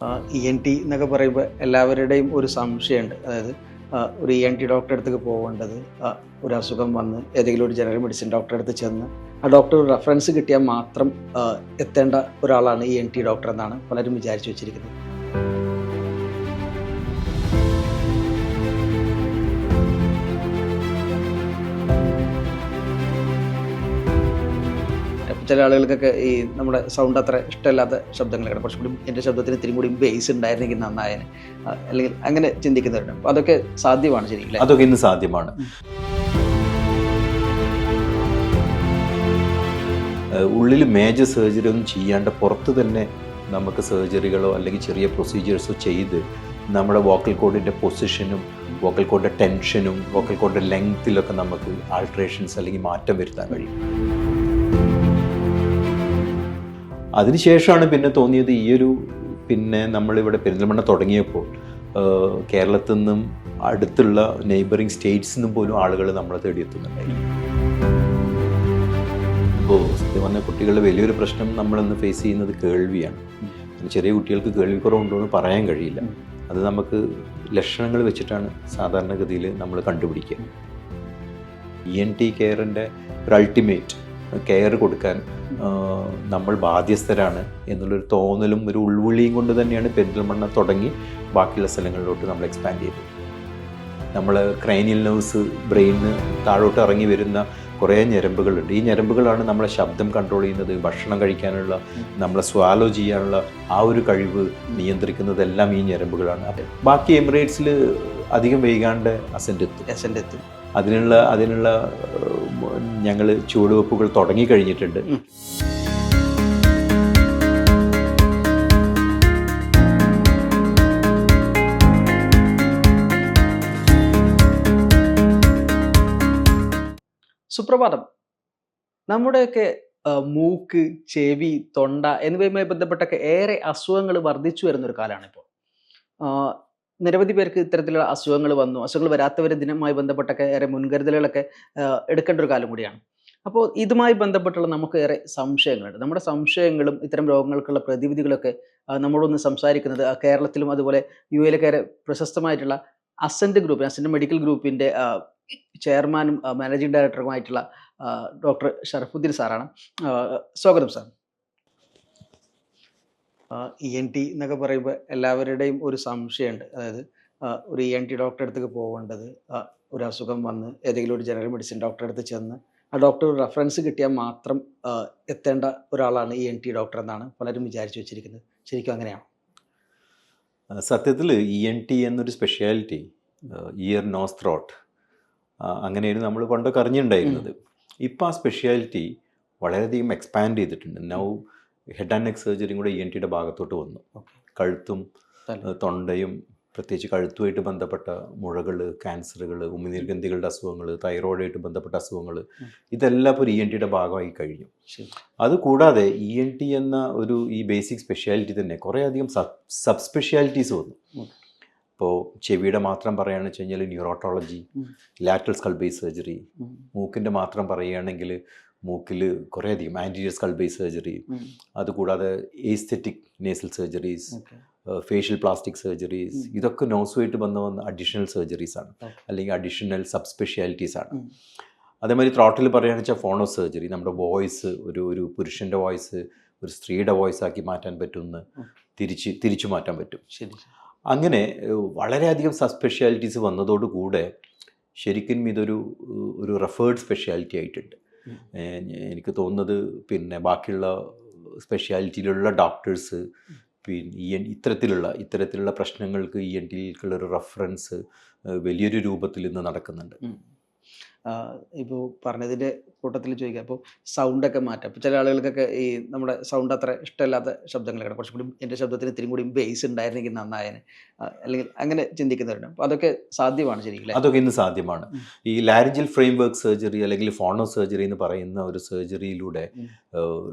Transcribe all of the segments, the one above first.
ENT എന്നൊക്കെ പറയുമ്പോൾ എല്ലാവരുടെയും ഒരു സംശയമുണ്ട്. അതായത് ഒരു ENT ഡോക്ടറെ അടുത്തേക്ക് പോകേണ്ടത്, ഒരു അസുഖം വന്ന് ഏതെങ്കിലും ഒരു ജനറൽ മെഡിസിൻ ഡോക്ടറെ അടുത്ത് ചെന്ന് ആ ഡോക്ടർ റെഫറൻസ് കിട്ടിയാൽ മാത്രം എത്തേണ്ട ഒരാളാണ് ENT ഡോക്ടർ എന്നാണ് പലരും വിചാരിച്ചു വെച്ചിരിക്കുന്നത്. ചില ആളുകൾക്കൊക്കെ ഈ നമ്മുടെ സൗണ്ട് അത്ര ഇഷ്ടമില്ലാത്ത ശബ്ദങ്ങളൊക്കെ കുറച്ചും കൂടി എൻ്റെ ശബ്ദത്തിന് ഇത്തിരി കൂടി ബേസ് ഉണ്ടായിരുന്നെങ്കിൽ നന്നായനെ, അല്ലെങ്കിൽ അങ്ങനെ ചിന്തിക്കുന്നവരുണ്ട്. അപ്പോൾ അതൊക്കെ സാധ്യമാണ് ശരിക്കും? അതൊക്കെ ഇന്ന് സാധ്യമാണ്. ഉള്ളിൽ മേജർ സർജറി ഒന്നും ചെയ്യാണ്ട് പുറത്ത് തന്നെ നമുക്ക് സർജറികളോ അല്ലെങ്കിൽ ചെറിയ പ്രൊസീജിയേഴ്സോ ചെയ്ത് നമ്മുടെ വോക്കൽ കോഡിൻ്റെ പൊസിഷനും വോക്കൽ കോഡിൻ്റെ ടെൻഷനും വോക്കൽ കോഡിൻ്റെ ലെങ്ത്തിലൊക്കെ നമുക്ക് ആൾട്രേഷൻസ് അല്ലെങ്കിൽ മാറ്റം വരുത്താൻ കഴിയും. അതിനുശേഷമാണ് പിന്നെ തോന്നിയത് പിന്നെ നമ്മളിവിടെ പെരിന്തൽമണ്ണ തുടങ്ങിയപ്പോൾ കേരളത്തിൽ നിന്നും അടുത്തുള്ള നെയ്ബറിങ് സ്റ്റേറ്റ്സിൽ നിന്നും പോലും ആളുകൾ നമ്മളെ തേടിയെത്തുന്നുണ്ടായി. ഇപ്പോൾ സത്യം പറഞ്ഞ കുട്ടികളുടെ വലിയൊരു പ്രശ്നം നമ്മളിന്ന് ഫേസ് ചെയ്യുന്നത് കേൾവിയാണ്. ചെറിയ കുട്ടികൾക്ക് കേൾവിക്കുറവുണ്ടോ എന്ന് പറയാൻ കഴിയില്ല. അത് നമുക്ക് ലക്ഷണങ്ങൾ വെച്ചിട്ടാണ് സാധാരണഗതിയിൽ നമ്മൾ കണ്ടുപിടിക്കുക. ENT കെയറിൻ്റെ ഒരു അൾട്ടിമേറ്റ് കെയർ കൊടുക്കാൻ നമ്മൾ ബാധ്യസ്ഥരാണ് എന്നുള്ളൊരു തോന്നലും ഒരു ഉൾവിളിയും കൊണ്ട് തന്നെയാണ് പെരിന്തൽമണ്ണ തുടങ്ങി ബാക്കിയുള്ള സ്ഥലങ്ങളിലോട്ട് നമ്മൾ എക്സ്പാൻഡ് ചെയ്തത്. നമ്മൾ ക്രൈനിയൽ നെർവ്സ് ബ്രെയിനിന് താഴോട്ട് ഇറങ്ങി വരുന്ന കുറേ ഞരമ്പുകളുണ്ട്. ഈ ഞരമ്പുകളാണ് നമ്മളെ ശബ്ദം കൺട്രോൾ ചെയ്യുന്നത്, ഭക്ഷണം കഴിക്കാനുള്ള, നമ്മളെ സ്വാലോ ചെയ്യാനുള്ള ആ ഒരു കഴിവ് നിയന്ത്രിക്കുന്നതെല്ലാം ഈ ഞരമ്പുകളാണ്. ബാക്കി എമിറേറ്റ്സിൽ അധികം വൈകാണ്ട് അസെൻ്റ് എത്തും. അതിനുള്ള ഞങ്ങൾ ചുവടുവെപ്പുകൾ തുടങ്ങിക്കഴിഞ്ഞിട്ടുണ്ട്. സുപ്രഭാതം. നമ്മുടെയൊക്കെ മൂക്ക്, ചെവി, തൊണ്ട എന്നിവയുമായി ബന്ധപ്പെട്ടൊക്കെ ഏറെ അസുഖങ്ങൾ വർദ്ധിച്ചു വരുന്നൊരു കാലമാണ് ഇപ്പോൾ. നിരവധി പേർക്ക് ഇത്തരത്തിലുള്ള അസുഖങ്ങൾ വന്നു. അസുഖങ്ങൾ വരാത്തവർ ഇതിനുമായി ബന്ധപ്പെട്ടൊക്കെ ഏറെ മുൻകരുതലുകളൊക്കെ എടുക്കേണ്ട ഒരു കാലം കൂടിയാണ്. അപ്പോൾ ഇതുമായി ബന്ധപ്പെട്ടുള്ള നമുക്ക് ഏറെ സംശയങ്ങളുണ്ട്. നമ്മുടെ സംശയങ്ങളും ഇത്തരം രോഗങ്ങൾക്കുള്ള പ്രതിവിധികളൊക്കെ നമ്മളൊന്ന് സംസാരിക്കുന്നത് കേരളത്തിലും അതുപോലെ UAE ഏറെ പ്രശസ്തമായിട്ടുള്ള അസെൻ്റ് മെഡിക്കൽ ഗ്രൂപ്പിൻ്റെ ചെയർമാനും മാനേജിംഗ് ഡയറക്ടറുമായിട്ടുള്ള ഡോക്ടർ ഷറഫുദ്ദീൻ സാറാണ്. സ്വാഗതം സാർ. ENT എന്നൊക്കെ പറയുമ്പോൾ എല്ലാവരുടെയും ഒരു സംശയമുണ്ട്. അതായത് ഒരു ENT ഡോക്ടറെ അടുത്തേക്ക് പോകേണ്ടത്, ഒരു അസുഖം വന്ന് ഏതെങ്കിലും ഒരു ജനറൽ മെഡിസിൻ ഡോക്ടറെ അടുത്ത് ചെന്ന് ആ ഡോക്ടർ റെഫറൻസ് കിട്ടിയാൽ മാത്രം എത്തേണ്ട ഒരാളാണ് ENT ഡോക്ടർ എന്നാണ് പലരും വിചാരിച്ചു വെച്ചിരിക്കുന്നത്. ശരിക്കും അങ്ങനെയാണോ? സത്യത്തിൽ ENT എന്നൊരു സ്പെഷ്യാലിറ്റി, ഇയർ നോസ് ത്രോട്ട്, അങ്ങനെയാണ് നമ്മൾ പണ്ടൊക്കെ അറിഞ്ഞിട്ടുണ്ടായിരുന്നത്. ഇപ്പോൾ ആ സ്പെഷ്യാലിറ്റി വളരെയധികം എക്സ്പാൻഡ് ചെയ്തിട്ടുണ്ട്. നൗ ഹെഡ് ആൻഡ് നെക്ക് സർജറിയും കൂടെ ENTയുടെ ഭാഗത്തോട്ട് വന്നു. കഴുത്തും തൊണ്ടയും, പ്രത്യേകിച്ച് കഴുത്തുമായിട്ട് ബന്ധപ്പെട്ട മുഴകൾ, ക്യാൻസറുകൾ, ഉമിനീർഗ്രന്ഥികളുടെ അസുഖങ്ങൾ, തൈറോയിഡായിട്ട് ബന്ധപ്പെട്ട അസുഖങ്ങൾ, ഇതെല്ലാം ഇപ്പോൾ ENTയുടെ ഭാഗമായി കഴിഞ്ഞു. അതുകൂടാതെ ENT എന്ന ഈ ബേസിക് സ്പെഷ്യാലിറ്റി തന്നെ കുറേ അധികം സബ് സ്പെഷ്യാലിറ്റീസ് വന്നു. ഇപ്പോൾ ചെവിയുടെ മാത്രം പറയുകയാണെന്ന് വെച്ച് കഴിഞ്ഞാൽ ന്യൂറോട്ടോളജി, ലാറ്ററൽ സ്കൾ ബേസ് സർജറി. മൂക്കിൻ്റെ മാത്രം പറയുകയാണെങ്കിൽ മൂക്കിൽ കുറേയധികം ആൻറ്റീരിയർ സ്കൾ ബേസ് സർജറി. അതുകൂടാതെ aesthetic nasal surgeries, facial plastic surgeries, ഇതൊക്കെ നോസുമായിട്ട് വന്ന അഡീഷണൽ സർജറീസാണ്, അല്ലെങ്കിൽ അഡീഷണൽ സബ് സ്പെഷ്യാലിറ്റീസാണ്. അതേമാതിരി ത്രോട്ടിൽ പറയുകയാണെന്ന് വെച്ചാൽ ഫോണോ സർജറി. നമ്മുടെ വോയിസ് ഒരു പുരുഷൻ്റെ വോയിസ് ഒരു സ്ത്രീയുടെ വോയിസ് ആക്കി മാറ്റാൻ പറ്റുമെന്ന് തിരിച്ചു മാറ്റാൻ പറ്റും. അങ്ങനെ വളരെയധികം സബ് സ്പെഷ്യാലിറ്റീസ് വന്നതോടുകൂടെ ശരിക്കും ഇതൊരു റെഫേർഡ് സ്പെഷ്യാലിറ്റി ആയിട്ടുണ്ട്. എനിക്ക് തോന്നുന്നത് പിന്നെ ബാക്കിയുള്ള സ്പെഷ്യാലിറ്റിയിലുള്ള ഡോക്ടേഴ്സ് ഇത്തരത്തിലുള്ള പ്രശ്നങ്ങൾക്ക് ENTക്കുള്ളൊരു റെഫറൻസ് വലിയൊരു രൂപത്തിൽ ഇന്ന് നടക്കുന്നുണ്ട്. ഇപ്പോൾ പറഞ്ഞതിൻ്റെ കൂട്ടത്തിൽ ചോദിക്കാം, അപ്പോൾ സൗണ്ടൊക്കെ മാറ്റാം. ഇപ്പോൾ ചില ആളുകൾക്കൊക്കെ ഈ നമ്മുടെ സൗണ്ട് അത്ര ഇഷ്ടമില്ലാത്ത ശബ്ദങ്ങളൊക്കെ കുറച്ചും കൂടി എൻ്റെ ശബ്ദത്തിന് ഇത്തിരി കൂടി ബേസ് ഉണ്ടായിരുന്നെങ്കിൽ നന്നായനെ, അല്ലെങ്കിൽ അങ്ങനെ ചിന്തിക്കുന്നവരുണ്ട്. അപ്പോൾ അതൊക്കെ സാധ്യമാണ് ശരിക്കും? അതൊക്കെ ഇന്ന് സാധ്യമാണ്. ഈ ലാരിഞ്ചൽ ഫ്രെയിംവർക്ക് സർജറി അല്ലെങ്കിൽ ഫോണോ സർജറി എന്ന് പറയുന്ന ഒരു സർജറിയിലൂടെ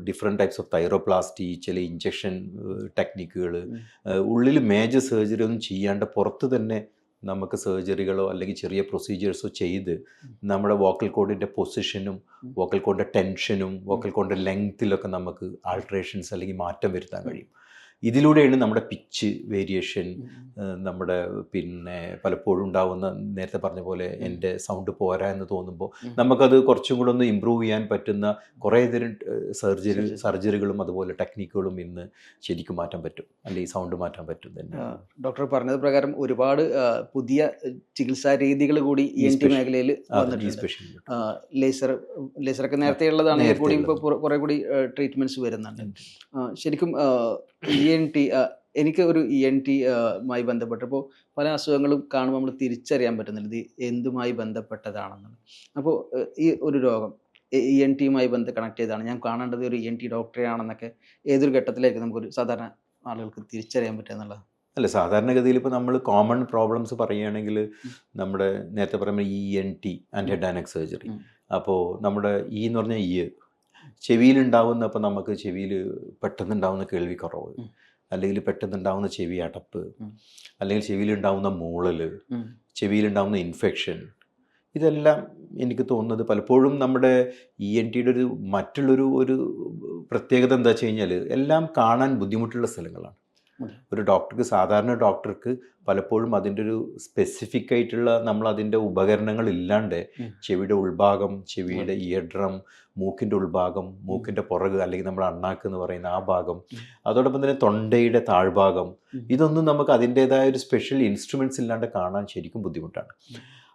ഡിഫറെൻറ്റ് ടൈപ്സ് ഓഫ് തൈറോപ്ലാസ്റ്റി, ചില ഇഞ്ചക്ഷൻ ടെക്നിക്കുകൾ, ഉള്ളിൽ മേജർ സർജറി ഒന്നും ചെയ്യാണ്ട് പുറത്ത് തന്നെ നമുക്ക് സർജറികളോ അല്ലെങ്കിൽ ചെറിയ പ്രൊസീജിയേഴ്സോ ചെയ്ത് നമ്മുടെ വോക്കൽ കോഡിൻ്റെ പൊസിഷനും വോക്കൽ കോഡിൻ്റെ ടെൻഷനും വോക്കൽ കോഡിൻ്റെ ലെങ്ത്തിലൊക്കെ നമുക്ക് ആൾട്രേഷൻസ് അല്ലെങ്കിൽ മാറ്റം വരുത്താൻ കഴിയും. ഇതിലൂടെയാണ് നമ്മുടെ പിച്ച് വേരിയേഷൻ, നമ്മുടെ പിന്നെ പലപ്പോഴും ഉണ്ടാവുന്ന, നേരത്തെ പറഞ്ഞ പോലെ എൻ്റെ സൗണ്ട് പോരാ എന്ന് തോന്നുമ്പോൾ നമുക്കത് കുറച്ചും കൂടെ ഒന്ന് ഇമ്പ്രൂവ് ചെയ്യാൻ പറ്റുന്ന കുറേ തരം സർജറികളും അതുപോലെ ടെക്നിക്കുകളും ഇന്ന് ശരിക്കും മാറ്റാൻ പറ്റും, അല്ലെങ്കിൽ സൗണ്ട് മാറ്റാൻ പറ്റും തന്നെ. ഡോക്ടർ പറഞ്ഞത് പ്രകാരം ഒരുപാട് പുതിയ ചികിത്സാ രീതികൾ കൂടി ENT മേഖലയിൽ വന്നിട്ടുണ്ട്. ലേസറൊക്കെ നേരത്തെ ഉള്ളതാണെങ്കിൽ കൂടി ഇപ്പോൾ കുറെ കൂടി ട്രീറ്റ്മെന്റ്സ് വരുന്നുണ്ട്. ശരിക്കും ENT, എനിക്ക് ഒരു ENT മായി ബന്ധപ്പെട്ടപ്പോൾ പല അസുഖങ്ങളും കാണുമ്പോൾ നമ്മൾ തിരിച്ചറിയാൻ പറ്റുന്നില്ല ഇത് എന്തുമായി ബന്ധപ്പെട്ടതാണെന്നാണ്. അപ്പോൾ ഈ ഒരു രോഗം ENTയുമായി കണക്ട് ചെയ്താണ്, ഞാൻ കാണേണ്ടത് ഒരു ENT ഡോക്ടറെ ആണെന്നൊക്കെ ഏതൊരു ഘട്ടത്തിലായിരിക്കും നമുക്കൊരു സാധാരണ ആളുകൾക്ക് തിരിച്ചറിയാൻ പറ്റുക എന്നുള്ളത്? അല്ല, സാധാരണഗതിയിൽ ഇപ്പോൾ നമ്മൾ കോമൺ പ്രോബ്ലംസ് പറയുകയാണെങ്കിൽ നമ്മുടെ നേരത്തെ പറയുമ്പോൾ ENT and head and neck surgery. അപ്പോൾ നമ്മുടെ എന്ന് പറഞ്ഞാൽ ചെവിയിലുണ്ടാവുന്ന, അപ്പോൾ നമുക്ക് ചെവിയിൽ പെട്ടെന്നുണ്ടാവുന്ന കേൾവിക്കുറവ്, അല്ലെങ്കിൽ പെട്ടെന്നുണ്ടാവുന്ന ചെവി അടപ്പ്, അല്ലെങ്കിൽ ചെവിയിലുണ്ടാവുന്ന മൂളൽ, ചെവിയിലുണ്ടാവുന്ന ഇൻഫെക്ഷൻ, ഇതെല്ലാം എനിക്ക് തോന്നുന്നത് പലപ്പോഴും നമ്മുടെ ENTയുടെ ഒരു മറ്റുള്ളൊരു പ്രത്യേകത എന്താ വെച്ച് കഴിഞ്ഞാൽ എല്ലാം കാണാൻ ബുദ്ധിമുട്ടുള്ള സ്ഥലങ്ങളാണ്. ഒരു ഡോക്ടർക്ക്, സാധാരണ ഡോക്ടർക്ക് പലപ്പോഴും അതിൻ്റെ ഒരു സ്പെസിഫിക് ആയിട്ടുള്ള നമ്മൾ അതിൻ്റെ ഉപകരണങ്ങൾ ഇല്ലാണ്ട് ചെവിയുടെ ഉൾഭാഗം, ചെവിയുടെ ഇയർ ഡ്രം, മൂക്കിൻ്റെ ഉൾഭാഗം, മൂക്കിൻ്റെ പുറക് അല്ലെങ്കിൽ നമ്മുടെ അണ്ണാക്ക് എന്ന് പറയുന്ന ആ ഭാഗം, അതോടൊപ്പം തന്നെ തൊണ്ടയുടെ താഴ്ഭാഗം, ഇതൊന്നും നമുക്ക് അതിൻ്റേതായ ഒരു സ്പെഷ്യൽ ഇൻസ്ട്രുമെൻറ്റ്സ് ഇല്ലാണ്ട് കാണാൻ ശരിക്കും ബുദ്ധിമുട്ടാണ്.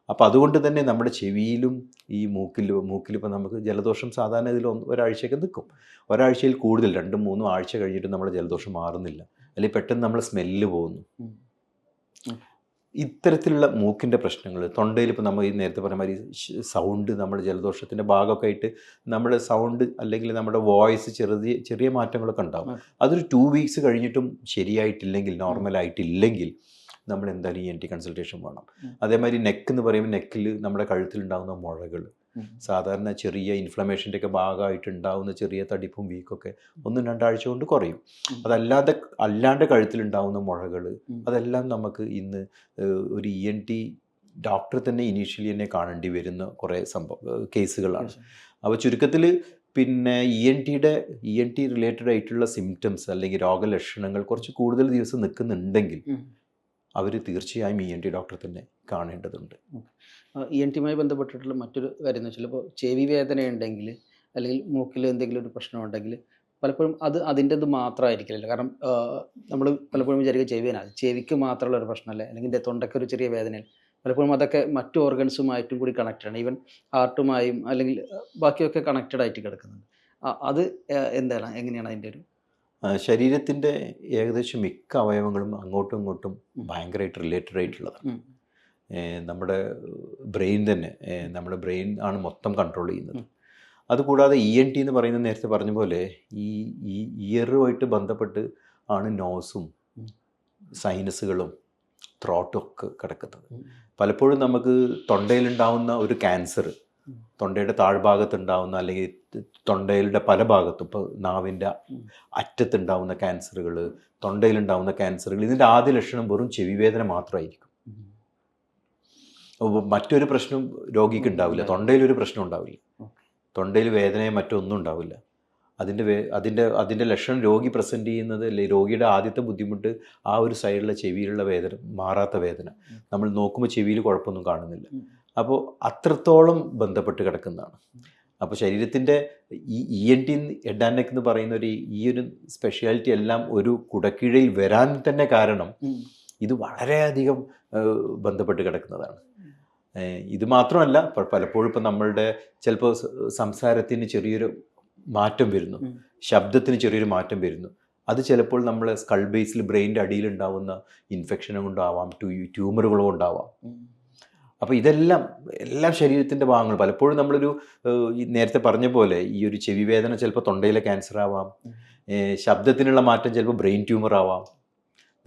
അപ്പോൾ അതുകൊണ്ട് തന്നെ നമ്മുടെ ചെവിയിലും ഈ മൂക്കിലിപ്പോൾ നമുക്ക് ജലദോഷം സാധാരണ ഇതിൽ ഒരാഴ്ചയൊക്കെ നിൽക്കും. ഒരാഴ്ചയിൽ കൂടുതൽ 2-3 ആഴ്ച കഴിഞ്ഞിട്ട് നമ്മുടെ ജലദോഷം മാറുന്നില്ല, അല്ലെങ്കിൽ പെട്ടെന്ന് നമ്മൾ സ്മെല്ല് പോകുന്നു. ഇത്തരത്തിലുള്ള മൂക്കിൻ്റെ പ്രശ്നങ്ങൾ, തൊണ്ടയിൽ ഇപ്പോൾ നമ്മൾ ഈ നേരത്തെ പറഞ്ഞ മാതിരി സൗണ്ട്, നമ്മുടെ ജലദോഷത്തിൻ്റെ ഭാഗമൊക്കെ ആയിട്ട് നമ്മുടെ സൗണ്ട് അല്ലെങ്കിൽ നമ്മുടെ വോയിസ് ചെറിയ മാറ്റങ്ങളൊക്കെ ഉണ്ടാകും. അതൊരു 2 വീക്സ് കഴിഞ്ഞിട്ടും ശരിയായിട്ടില്ലെങ്കിൽ, നോർമലായിട്ടില്ലെങ്കിൽ നമ്മൾ എന്തായാലും ENT കൺസൾട്ടേഷൻ വേണം. അതേമാതിരി നെക്ക് എന്ന് പറയുമ്പോൾ നെക്കിൽ നമ്മുടെ കഴുത്തിലുണ്ടാകുന്ന മുഴകൾ, സാധാരണ ചെറിയ ഇൻഫ്ലമേഷൻ്റെ ഒക്കെ ഭാഗമായിട്ട് ഉണ്ടാകുന്ന ചെറിയ തടിപ്പും വീക്കൊക്കെ 1-2 ആഴ്ച കൊണ്ട് കുറയും. അല്ലാണ്ട് കഴുത്തിലുണ്ടാകുന്ന മുഴകൾ, അതെല്ലാം നമുക്ക് ഇന്ന് ഒരു ENT ഡോക്ടർ തന്നെ ഇനീഷ്യലി തന്നെ കാണേണ്ടി വരുന്ന കുറേ കേസുകളാണ്. അപ്പോൾ ചുരുക്കത്തിൽ പിന്നെ ENT റിലേറ്റഡ് ആയിട്ടുള്ള സിംറ്റംസ് അല്ലെങ്കിൽ രോഗലക്ഷണങ്ങൾ കുറച്ച് കൂടുതൽ ദിവസം നിൽക്കുന്നുണ്ടെങ്കിൽ അവർ തീർച്ചയായും ENT ഡോക്ടറെ തന്നെ കാണേണ്ടതുണ്ട്. ENTയുമായി ബന്ധപ്പെട്ടിട്ടുള്ള മറ്റൊരു കാര്യം എന്ന് വെച്ചാൽ, ഇപ്പോൾ ചെവി വേദന ഉണ്ടെങ്കിൽ അല്ലെങ്കിൽ മൂക്കിൽ എന്തെങ്കിലും ഒരു പ്രശ്നം ഉണ്ടെങ്കിൽ പലപ്പോഴും അതിൻ്റെത് മാത്രമായിരിക്കില്ല. കാരണം നമ്മൾ പലപ്പോഴും വിചാരിക്കുക ചെവിക്ക് മാത്രമുള്ള ഒരു പ്രശ്നമല്ലേ, അല്ലെങ്കിൽ തൊണ്ടയ്ക്ക് ഒരു ചെറിയ വേദനയിൽ പലപ്പോഴും അതൊക്കെ മറ്റു ഓർഗൻസുമായിട്ടും കൂടി കണക്റ്റഡ് ആണ്, ഈവൻ ഹാർട്ടുമായും അല്ലെങ്കിൽ ബാക്കിയൊക്കെ കണക്റ്റഡ് ആയിട്ട് കിടക്കുന്നുണ്ട്. അത് എന്താണ്, എങ്ങനെയാണ് അതിൻ്റെ ഒരു? ശരീരത്തിൻ്റെ ഏകദേശം മിക്ക അവയവങ്ങളും അങ്ങോട്ടും ഇങ്ങോട്ടും ഭയങ്കരമായിട്ട് റിലേറ്റഡ് ആയിട്ടുള്ളതാണ്. നമ്മുടെ ബ്രെയിൻ തന്നെ, നമ്മുടെ ബ്രെയിൻ ആണ് മൊത്തം കൺട്രോൾ ചെയ്യുന്നത്. അതുകൂടാതെ ENT എന്ന് പറയുന്നത് നേരത്തെ പറഞ്ഞ പോലെ ഈ ഇയറുമായിട്ട് ബന്ധപ്പെട്ട് ആണ് നോസും സൈനസുകളും ത്രോട്ടും ഒക്കെ കിടക്കുന്നത്. പലപ്പോഴും നമുക്ക് തൊണ്ടയിലുണ്ടാവുന്ന ഒരു ക്യാൻസർ, തൊണ്ടയുടെ താഴ്ഭാഗത്തുണ്ടാവുന്ന അല്ലെങ്കിൽ തൊണ്ടയുടെ പല ഭാഗത്തും, ഇപ്പോൾ നാവിൻ്റെ അറ്റത്തുണ്ടാവുന്ന ക്യാൻസറുകൾ, തൊണ്ടയിലുണ്ടാവുന്ന ക്യാൻസറുകൾ, ഇതിൻ്റെ ആദ്യ ലക്ഷണം വെറും ചെവിവേദന മാത്രമായിരിക്കും. മറ്റൊരു പ്രശ്നം രോഗിക്ക് ഉണ്ടാവില്ല, തൊണ്ടയിലൊരു പ്രശ്നം ഉണ്ടാവില്ല, തൊണ്ടയിൽ വേദനയോ മറ്റൊന്നും ഉണ്ടാവില്ല. അതിൻ്റെ ലക്ഷണം രോഗി പ്രസൻറ്റ് ചെയ്യുന്നത്, അല്ലെങ്കിൽ രോഗിയുടെ ആദ്യത്തെ ബുദ്ധിമുട്ട് ആ ഒരു സൈഡിലെ ചെവിയിലുള്ള വേദന, മാറാത്ത വേദന. നമ്മൾ നോക്കുമ്പോൾ ചെവിയിൽ കുഴപ്പമൊന്നും കാണുന്നില്ല. അപ്പോൾ അത്രത്തോളം ബന്ധപ്പെട്ട് കിടക്കുന്നതാണ്. അപ്പോൾ ശരീരത്തിൻ്റെ ENT ഹെഡ് ആൻഡ് നെക്ക് എന്ന് പറയുന്ന ഒരു സ്പെഷ്യാലിറ്റി എല്ലാം ഒരു കുടക്കീഴിൽ വരാൻ തന്നെ കാരണം ഇത് വളരെയധികം ബന്ധപ്പെട്ട് കിടക്കുന്നതാണ്. ഇത് മാത്രമല്ല, പലപ്പോഴും ഇപ്പം നമ്മളുടെ ചിലപ്പോൾ സംസാരത്തിന് ചെറിയൊരു മാറ്റം വരുന്നു, ശബ്ദത്തിന് ചെറിയൊരു മാറ്റം വരുന്നു. അത് ചിലപ്പോൾ നമ്മൾ സ്കൾ ബേസിൽ ബ്രെയിനിൻ്റെ അടിയിലുണ്ടാവുന്ന ഇൻഫെക്ഷനും കൊണ്ടാവാം, ട്യൂമറുകളും കൊണ്ടാവാം. അപ്പോൾ ഇതെല്ലാം ശരീരത്തിൻ്റെ ഭാഗങ്ങൾ. പലപ്പോഴും നമ്മളൊരു നേരത്തെ പറഞ്ഞ പോലെ ഈ ഒരു ചെവി വേദന ചിലപ്പോൾ തൊണ്ടയിലെ ക്യാൻസർ ആവാം, ശബ്ദത്തിനുള്ള മാറ്റം ചിലപ്പോൾ ബ്രെയിൻ ട്യൂമർ ആവാം.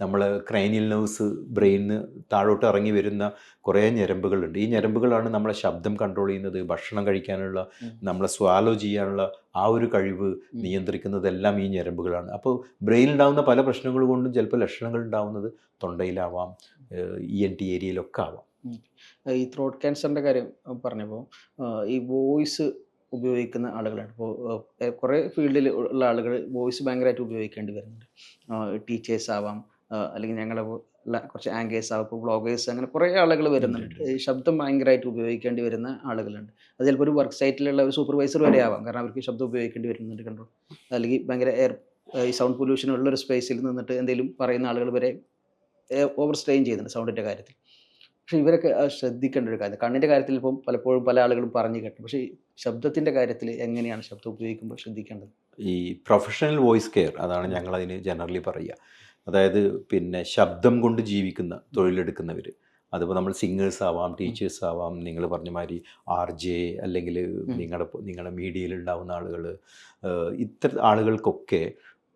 നമ്മൾ ക്രൈനിയൽ നെർവ്സ് ബ്രെയിനിന് താഴോട്ട് ഇറങ്ങി വരുന്ന കുറേ ഞരമ്പുകളുണ്ട്. ഈ ഞരമ്പുകളാണ് നമ്മളെ ശബ്ദം കൺട്രോൾ ചെയ്യുന്നത്, ഭക്ഷണം കഴിക്കാനുള്ള, നമ്മളെ സ്വാലോ ചെയ്യാനുള്ള ആ ഒരു കഴിവ് നിയന്ത്രിക്കുന്നതെല്ലാം ഈ ഞരമ്പുകളാണ്. അപ്പോൾ ബ്രെയിനിലുണ്ടാകുന്ന പല പ്രശ്നങ്ങൾ കൊണ്ടും ചിലപ്പോൾ ലക്ഷണങ്ങൾ ഉണ്ടാകുന്നത് തൊണ്ടയിലാവാം, ENT ഏരിയയിലൊക്കെ ആവാം. ഈ ത്രോട്ട് ക്യാൻസറിൻ്റെ കാര്യം പറഞ്ഞപ്പോൾ ഈ വോയിസ് ഉപയോഗിക്കുന്ന ആളുകളാണ്. ഇപ്പോൾ കുറേ ഫീൽഡിൽ ഉള്ള ആളുകൾ വോയിസ് ഭയങ്കരമായിട്ട് ഉപയോഗിക്കേണ്ടി വരുന്നുണ്ട്. ടീച്ചേഴ്സ് ആവാം, അല്ലെങ്കിൽ ഞങ്ങളെ കുറച്ച് ആങ്കേഴ്സ് ആവാം, ഇപ്പോൾ വ്ളോഗേഴ്സ്, അങ്ങനെ കുറേ ആളുകൾ വരുന്നുണ്ട്. ഈ ശബ്ദം ഭയങ്കരമായിട്ട് ഉപയോഗിക്കേണ്ടി വരുന്ന ആളുകളുണ്ട്. അത് ചിലപ്പോൾ ഒരു വർക്ക് സൈറ്റിലുള്ള ഒരു സൂപ്പർവൈസർ വരെ ആവാം, കാരണം അവർക്ക് ശബ്ദം ഉപയോഗിക്കേണ്ടി വരുന്നുണ്ട് കണ്ടോ. അല്ലെങ്കിൽ ഭയങ്കര ഈ സൗണ്ട് പൊല്യൂഷൻ ഉള്ളൊരു സ്പേസിൽ നിന്നിട്ട് എന്തെങ്കിലും പറയുന്ന ആളുകൾ വരെ ഓവർ സ്ട്രെയിൻ ചെയ്യുന്നുണ്ട് സൗണ്ടിൻ്റെ കാര്യത്തിൽ. പക്ഷേ ഇവരൊക്കെ ശ്രദ്ധിക്കേണ്ട ഒരു കാര്യം, കണ്ണിൻ്റെ കാര്യത്തിൽ ഇപ്പം പലപ്പോഴും പല ആളുകളും പറഞ്ഞു കേട്ടു, പക്ഷേ ഈ ശബ്ദത്തിൻ്റെ കാര്യത്തിൽ എങ്ങനെയാണ് ശബ്ദം ഉപയോഗിക്കുമ്പോൾ ശ്രദ്ധിക്കേണ്ടത്? ഈ പ്രൊഫഷണൽ വോയിസ് കെയർ, അതാണ് ഞങ്ങളതിന് ജനറലി പറയുക. അതായത് പിന്നെ ശബ്ദം കൊണ്ട് ജീവിക്കുന്ന തൊഴിലെടുക്കുന്നവർ, അതിപ്പോൾ നമ്മൾ സിംഗേഴ്സ് ആവാം, ടീച്ചേഴ്സ് ആവാം, നിങ്ങൾ പറഞ്ഞ മാതിരി RJ, അല്ലെങ്കിൽ നിങ്ങളുടെ മീഡിയയിൽ ഉണ്ടാവുന്ന ആളുകൾ, ഇത്തരം ആളുകൾക്കൊക്കെ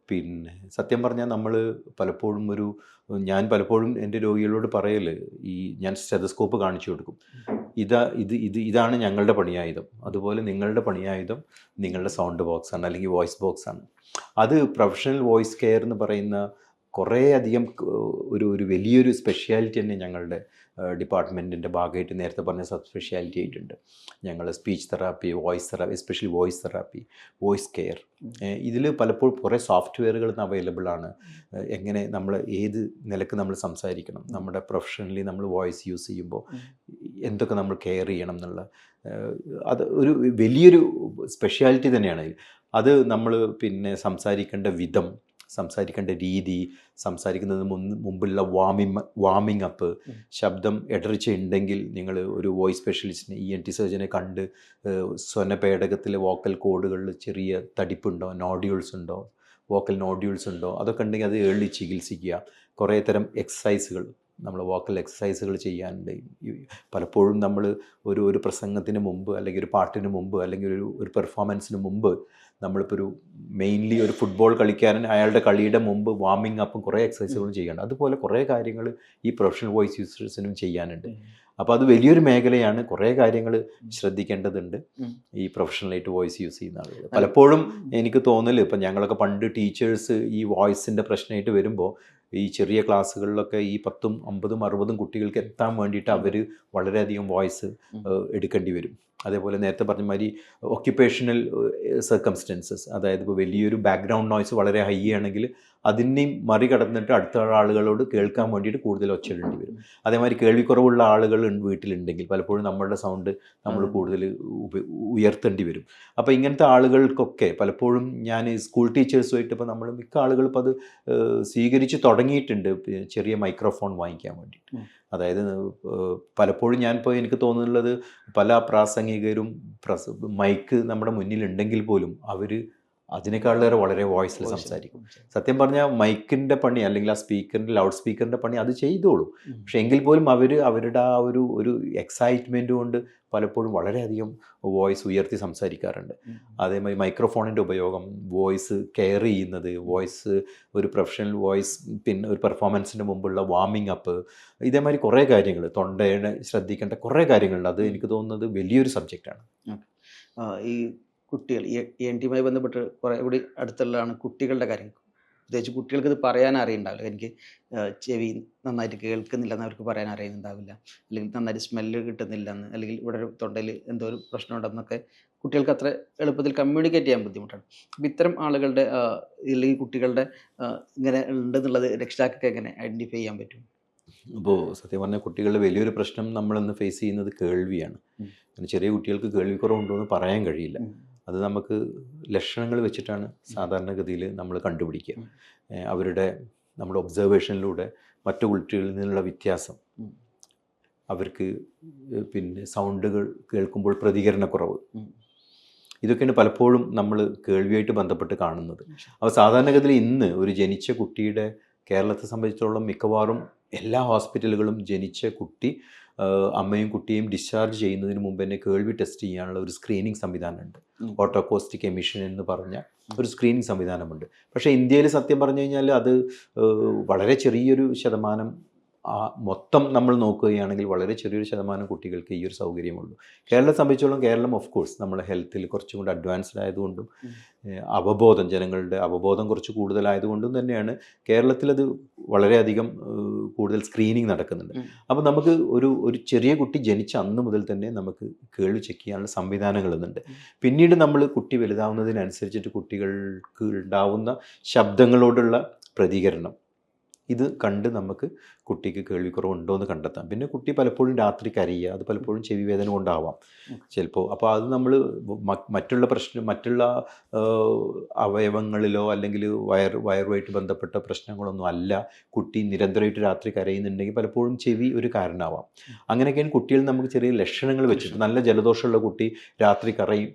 പിന്നെ സത്യം പറഞ്ഞാൽ നമ്മൾ പലപ്പോഴും ഞാൻ പലപ്പോഴും എൻ്റെ രോഗികളോട് പറയൽ, ഞാൻ സ്റ്റെതസ്കോപ്പ് കാണിച്ചു കൊടുക്കും. ഇതാണ് ഞങ്ങളുടെ പണിയായുധം, അതുപോലെ നിങ്ങളുടെ പണിയായുധം നിങ്ങളുടെ സൗണ്ട് ബോക്സാണ് അല്ലെങ്കിൽ വോയിസ് ബോക്സാണ്. അത് പ്രൊഫഷണൽ വോയിസ് കെയർ എന്ന് പറയുന്ന കുറേ അധികം ഒരു വലിയൊരു സ്പെഷ്യാലിറ്റി തന്നെ ഞങ്ങളുടെ ഡിപ്പാർട്ട്മെൻറ്റിൻ്റെ ഭാഗമായിട്ട് നേരത്തെ പറഞ്ഞ സബ് സ്പെഷ്യാലിറ്റി ആയിട്ടുണ്ട്. ഞങ്ങൾ speech therapy, voice therapy, especially voice therapy, voice care, ഇതിൽ പലപ്പോഴും കുറേ സോഫ്റ്റ്വെയറുകൾ അവൈലബിൾ ആണ്. എങ്ങനെ നമ്മൾ ഏത് നിലക്ക് നമ്മൾ സംസാരിക്കണം, നമ്മുടെ പ്രൊഫഷണലി നമ്മൾ വോയിസ് യൂസ് ചെയ്യുമ്പോൾ എന്തൊക്കെ നമ്മൾ കെയർ ചെയ്യണം എന്നുള്ള അത് ഒരു വലിയൊരു സ്പെഷ്യാലിറ്റി തന്നെയാണ്. അത് നമ്മൾ പിന്നെ സംസാരിക്കേണ്ട വിധം, സംസാരിക്കേണ്ട രീതി, സംസാരിക്കുന്നതിന് മുമ്പുള്ള വാമിംഗ് അപ്പ്, ശബ്ദം ഇടർച്ച ഉണ്ടെങ്കിൽ നിങ്ങൾ ഒരു വോയിസ് സ്പെഷ്യലിസ്റ്റിനെ, ENT സർജനെ കണ്ട് സ്വനപേടകത്തിലെ വോക്കൽ കോഡുകളിൽ ചെറിയ തടിപ്പുണ്ടോ, നോഡ്യൂൾസ് ഉണ്ടോ, വോക്കൽ നോഡ്യൂൾസ് ഉണ്ടോ, അതൊക്കെ ഉണ്ടെങ്കിൽ അത് ഏർലി ചികിത്സിക്കുക. കുറേ തരം എക്സസൈസുകൾ, നമ്മൾ വോക്കൽ എക്സസൈസുകൾ ചെയ്യാനുണ്ട്. പലപ്പോഴും നമ്മൾ ഒരു പ്രസംഗത്തിന് മുമ്പ്, അല്ലെങ്കിൽ ഒരു പാട്ടിന് മുമ്പ്, അല്ലെങ്കിൽ ഒരു പെർഫോമൻസിന് മുമ്പ്, നമ്മളിപ്പോൾ മെയിൻലി ഒരു ഫുട്ബോൾ കളിക്കാരൻ അയാളുടെ കളിയുടെ മുമ്പ് വാമിംഗ് അപ്പും കുറേ എക്സസൈസുകളും ചെയ്യാനുണ്ട്. അതുപോലെ കുറേ കാര്യങ്ങൾ ഈ പ്രൊഫഷണൽ വോയിസ് യൂസേഴ്സിനും ചെയ്യാനുണ്ട്. അപ്പോൾ അത് വലിയൊരു മേഖലയാണ്, കുറേ കാര്യങ്ങൾ ശ്രദ്ധിക്കേണ്ടതുണ്ട് ഈ പ്രൊഫഷണലായിട്ട് വോയിസ് യൂസ് ചെയ്യുന്ന ആളുകൾ. പലപ്പോഴും എനിക്ക് തോന്നൽ, ഇപ്പം ഞങ്ങളൊക്കെ പണ്ട് ടീച്ചേഴ്സ് ഈ വോയിസിൻ്റെ പ്രശ്നമായിട്ട് വരുമ്പോൾ ഈ ചെറിയ ക്ലാസ്സുകളിലൊക്കെ ഈ 10, 50, 60 കുട്ടികൾക്ക് എത്താൻ വേണ്ടിയിട്ട് അവർ വളരെയധികം വോയിസ് എടുക്കേണ്ടി വരും. അതേപോലെ നേരത്തെ പറഞ്ഞ മാതിരി ഒക്യുപ്പേഷണൽ സർക്കംസ്റ്റൻസസ്, അതായത് ഇപ്പോൾ വലിയൊരു ബാക്ക്ഗ്രൗണ്ട് നോയ്സ് വളരെ ഹൈ ആണെങ്കിൽ അതിനെയും മറികടന്നിട്ട് അടുത്ത ആളുകളോട് കേൾക്കാൻ വേണ്ടിയിട്ട് കൂടുതൽ ഒച്ചയിടേണ്ടി വരും. അതേമാതിരി കേൾവിക്കുറവുള്ള ആളുകൾ വീട്ടിലുണ്ടെങ്കിൽ പലപ്പോഴും നമ്മളുടെ സൗണ്ട് നമ്മൾ കൂടുതൽ ഉയർത്തേണ്ടി വരും. അപ്പോൾ ഇങ്ങനത്തെ ആളുകൾക്കൊക്കെ പലപ്പോഴും ഞാൻ സ്കൂൾ ടീച്ചേഴ്സുമായിട്ട് ഇപ്പോൾ നമ്മൾ മിക്ക ആളുകളും ഇപ്പോൾ അത് സ്വീകരിച്ച് തുടങ്ങിയിട്ടുണ്ട്, ചെറിയ മൈക്രോഫോൺ വാങ്ങിക്കാൻ വേണ്ടിയിട്ട്. അതായത് പലപ്പോഴും ഞാനിപ്പോൾ എനിക്ക് തോന്നുന്നുള്ളത്, പല പ്രാസംഗികരും മൈക്ക് നമ്മുടെ മുന്നിലുണ്ടെങ്കിൽ പോലും അവർ അതിനേക്കാളേറെ വളരെ വോയിസിൽ സംസാരിക്കും. സത്യം പറഞ്ഞാൽ മൈക്കിൻ്റെ പണി, അല്ലെങ്കിൽ ആ സ്പീക്കറിൻ്റെ, ലൗഡ് സ്പീക്കറിൻ്റെ പണി അത് ചെയ്തോളൂ. പക്ഷെ എങ്കിൽ പോലും അവരുടെ ആ ഒരു എക്സൈറ്റ്മെൻറ്റ് കൊണ്ട് പലപ്പോഴും വളരെയധികം വോയിസ് ഉയർത്തി സംസാരിക്കാറുണ്ട്. അതേമാതിരി മൈക്രോഫോണിൻ്റെ ഉപയോഗം, വോയിസ് കെയർ ചെയ്യുന്നത്, വോയിസ് ഒരു പ്രൊഫഷണൽ വോയിസ്, പിന്നെ ഒരു പെർഫോമൻസിൻ്റെ മുമ്പുള്ള വാമിംഗ് അപ്പ്, ഇതേമാതിരി കുറേ കാര്യങ്ങൾ, തൊണ്ടയുടെ ശ്രദ്ധിക്കേണ്ട കുറേ കാര്യങ്ങളുണ്ട്. അത് എനിക്ക് തോന്നുന്നത് വലിയൊരു സബ്ജക്റ്റാണ്. ഈ കുട്ടികൾ, ENT യുമായി ബന്ധപ്പെട്ട് കുറേ കൂടി അടുത്തുള്ളതാണ് കുട്ടികളുടെ കാര്യം. പ്രത്യേകിച്ച് കുട്ടികൾക്ക് ഇത് പറയാൻ അറിയുണ്ടാവില്ല. എനിക്ക് ചെവി നന്നായിട്ട് കേൾക്കുന്നില്ലെന്ന് അവർക്ക് പറയാൻ അറിയുന്നുണ്ടാവില്ല, അല്ലെങ്കിൽ നന്നായിട്ട് സ്മെല്ല് കിട്ടുന്നില്ലെന്ന്, അല്ലെങ്കിൽ ഇവിടെ ഒരു തൊണ്ടയിൽ എന്തോ ഒരു പ്രശ്നം ഉണ്ടെന്നൊക്കെ കുട്ടികൾക്ക് അത്ര എളുപ്പത്തിൽ കമ്മ്യൂണിക്കേറ്റ് ചെയ്യാൻ ബുദ്ധിമുട്ടാണ്. അപ്പോൾ ഇത്തരം ആളുകളുടെ അല്ലെങ്കിൽ കുട്ടികളുടെ ഇങ്ങനെ ഉണ്ടെന്നുള്ളത് രക്ഷിതാക്കൾക്ക് എങ്ങനെ ഐഡൻറ്റിഫൈ ചെയ്യാൻ പറ്റും? അപ്പോൾ സത്യം പറഞ്ഞാൽ കുട്ടികളുടെ വലിയൊരു പ്രശ്നം നമ്മളിന്ന് ഫേസ് ചെയ്യുന്നത് കേൾവിയാണ്. ചെറിയ കുട്ടികൾക്ക് കേൾവിക്കുറവുണ്ടോ എന്ന് പറയാൻ കഴിയില്ല. അത് നമുക്ക് ലക്ഷണങ്ങൾ വെച്ചിട്ടാണ് സാധാരണഗതിയിൽ നമ്മൾ കണ്ടുപിടിക്കുക. നമ്മുടെ ഒബ്സർവേഷനിലൂടെ മറ്റു കുട്ടികളിൽ നിന്നുള്ള വ്യത്യാസം, അവർക്ക് പിന്നെ സൗണ്ടുകൾ കേൾക്കുമ്പോൾ പ്രതികരണക്കുറവ്, ഇതൊക്കെയാണ് പലപ്പോഴും നമ്മൾ കേൾവിയായിട്ട് ബന്ധപ്പെട്ട് കാണുന്നത്. അപ്പോൾ സാധാരണഗതിയിൽ ഇന്ന് ഒരു ജനിച്ച കുട്ടിയുടെ, കേരളത്തെ സംബന്ധിച്ചിടത്തോളം മിക്കവാറും എല്ലാ ഹോസ്പിറ്റലുകളും ജനിച്ച കുട്ടി, അമ്മയും കുട്ടിയും ഡിസ്ചാർജ് ചെയ്യുന്നതിന് മുമ്പ് തന്നെ കേൾവി ടെസ്റ്റ് ചെയ്യാനുള്ള ഒരു സ്ക്രീനിങ് സംവിധാനമുണ്ട്. ഓട്ടോകോസ്റ്റിക് എമിഷൻ എന്ന് പറഞ്ഞ ഒരു സ്ക്രീനിങ് സംവിധാനമുണ്ട്. പക്ഷേ ഇന്ത്യയിൽ സത്യം പറഞ്ഞു കഴിഞ്ഞാൽ അത് വളരെ ചെറിയൊരു ശതമാനം, മൊത്തം നമ്മൾ നോക്കുകയാണെങ്കിൽ വളരെ ചെറിയൊരു ശതമാനം കുട്ടികൾക്ക് ഈ ഒരു സൗകര്യമുള്ളൂ. കേരളത്തെ സംബന്ധിച്ചോളം കേരളം ഓഫ് കോഴ്സ് നമ്മളെ ഹെൽത്തിൽ കുറച്ചും കൂടി അഡ്വാൻസ്ഡ് ആയതുകൊണ്ടും ജനങ്ങളുടെ അവബോധം കുറച്ച് കൂടുതലായതുകൊണ്ടും തന്നെയാണ് കേരളത്തിലത് വളരെയധികം കൂടുതൽ സ്ക്രീനിങ് നടക്കുന്നുണ്ട്. അപ്പോൾ നമുക്ക് ഒരു ചെറിയ കുട്ടി ജനിച്ച അന്ന് മുതൽ തന്നെ നമുക്ക് കേൾവി ചെക്ക് ചെയ്യാനുള്ള സംവിധാനങ്ങളുണ്ട്. പിന്നീട് നമ്മൾ കുട്ടി വലുതാവുന്നതിനനുസരിച്ചിട്ട് കുട്ടികൾക്ക് ഉണ്ടാവുന്ന ശബ്ദങ്ങളോടുള്ള പ്രതികരണം ഇത് കണ്ട് നമുക്ക് കുട്ടിക്ക് കേൾവിക്കുറവുണ്ടോ എന്ന് കണ്ടെത്താം. പിന്നെ കുട്ടി പലപ്പോഴും രാത്രി കരയുക, അത് പലപ്പോഴും ചെവി വേദന കൊണ്ടാവാം ചിലപ്പോൾ. അപ്പോൾ അത് നമ്മൾ മറ്റുള്ള അവയവങ്ങളിലോ അല്ലെങ്കിൽ വയറുമായിട്ട് ബന്ധപ്പെട്ട പ്രശ്നങ്ങളൊന്നും അല്ല, കുട്ടി നിരന്തരമായിട്ട് രാത്രി കരയുന്നുണ്ടെങ്കിൽ പലപ്പോഴും ചെവി ഒരു കാരണമാവാം. അങ്ങനെയൊക്കെയാണ് കുട്ടികൾ നമുക്ക് ചെറിയ ലക്ഷണങ്ങൾ വെച്ചിട്ട്, നല്ല ജലദോഷമുള്ള കുട്ടി രാത്രി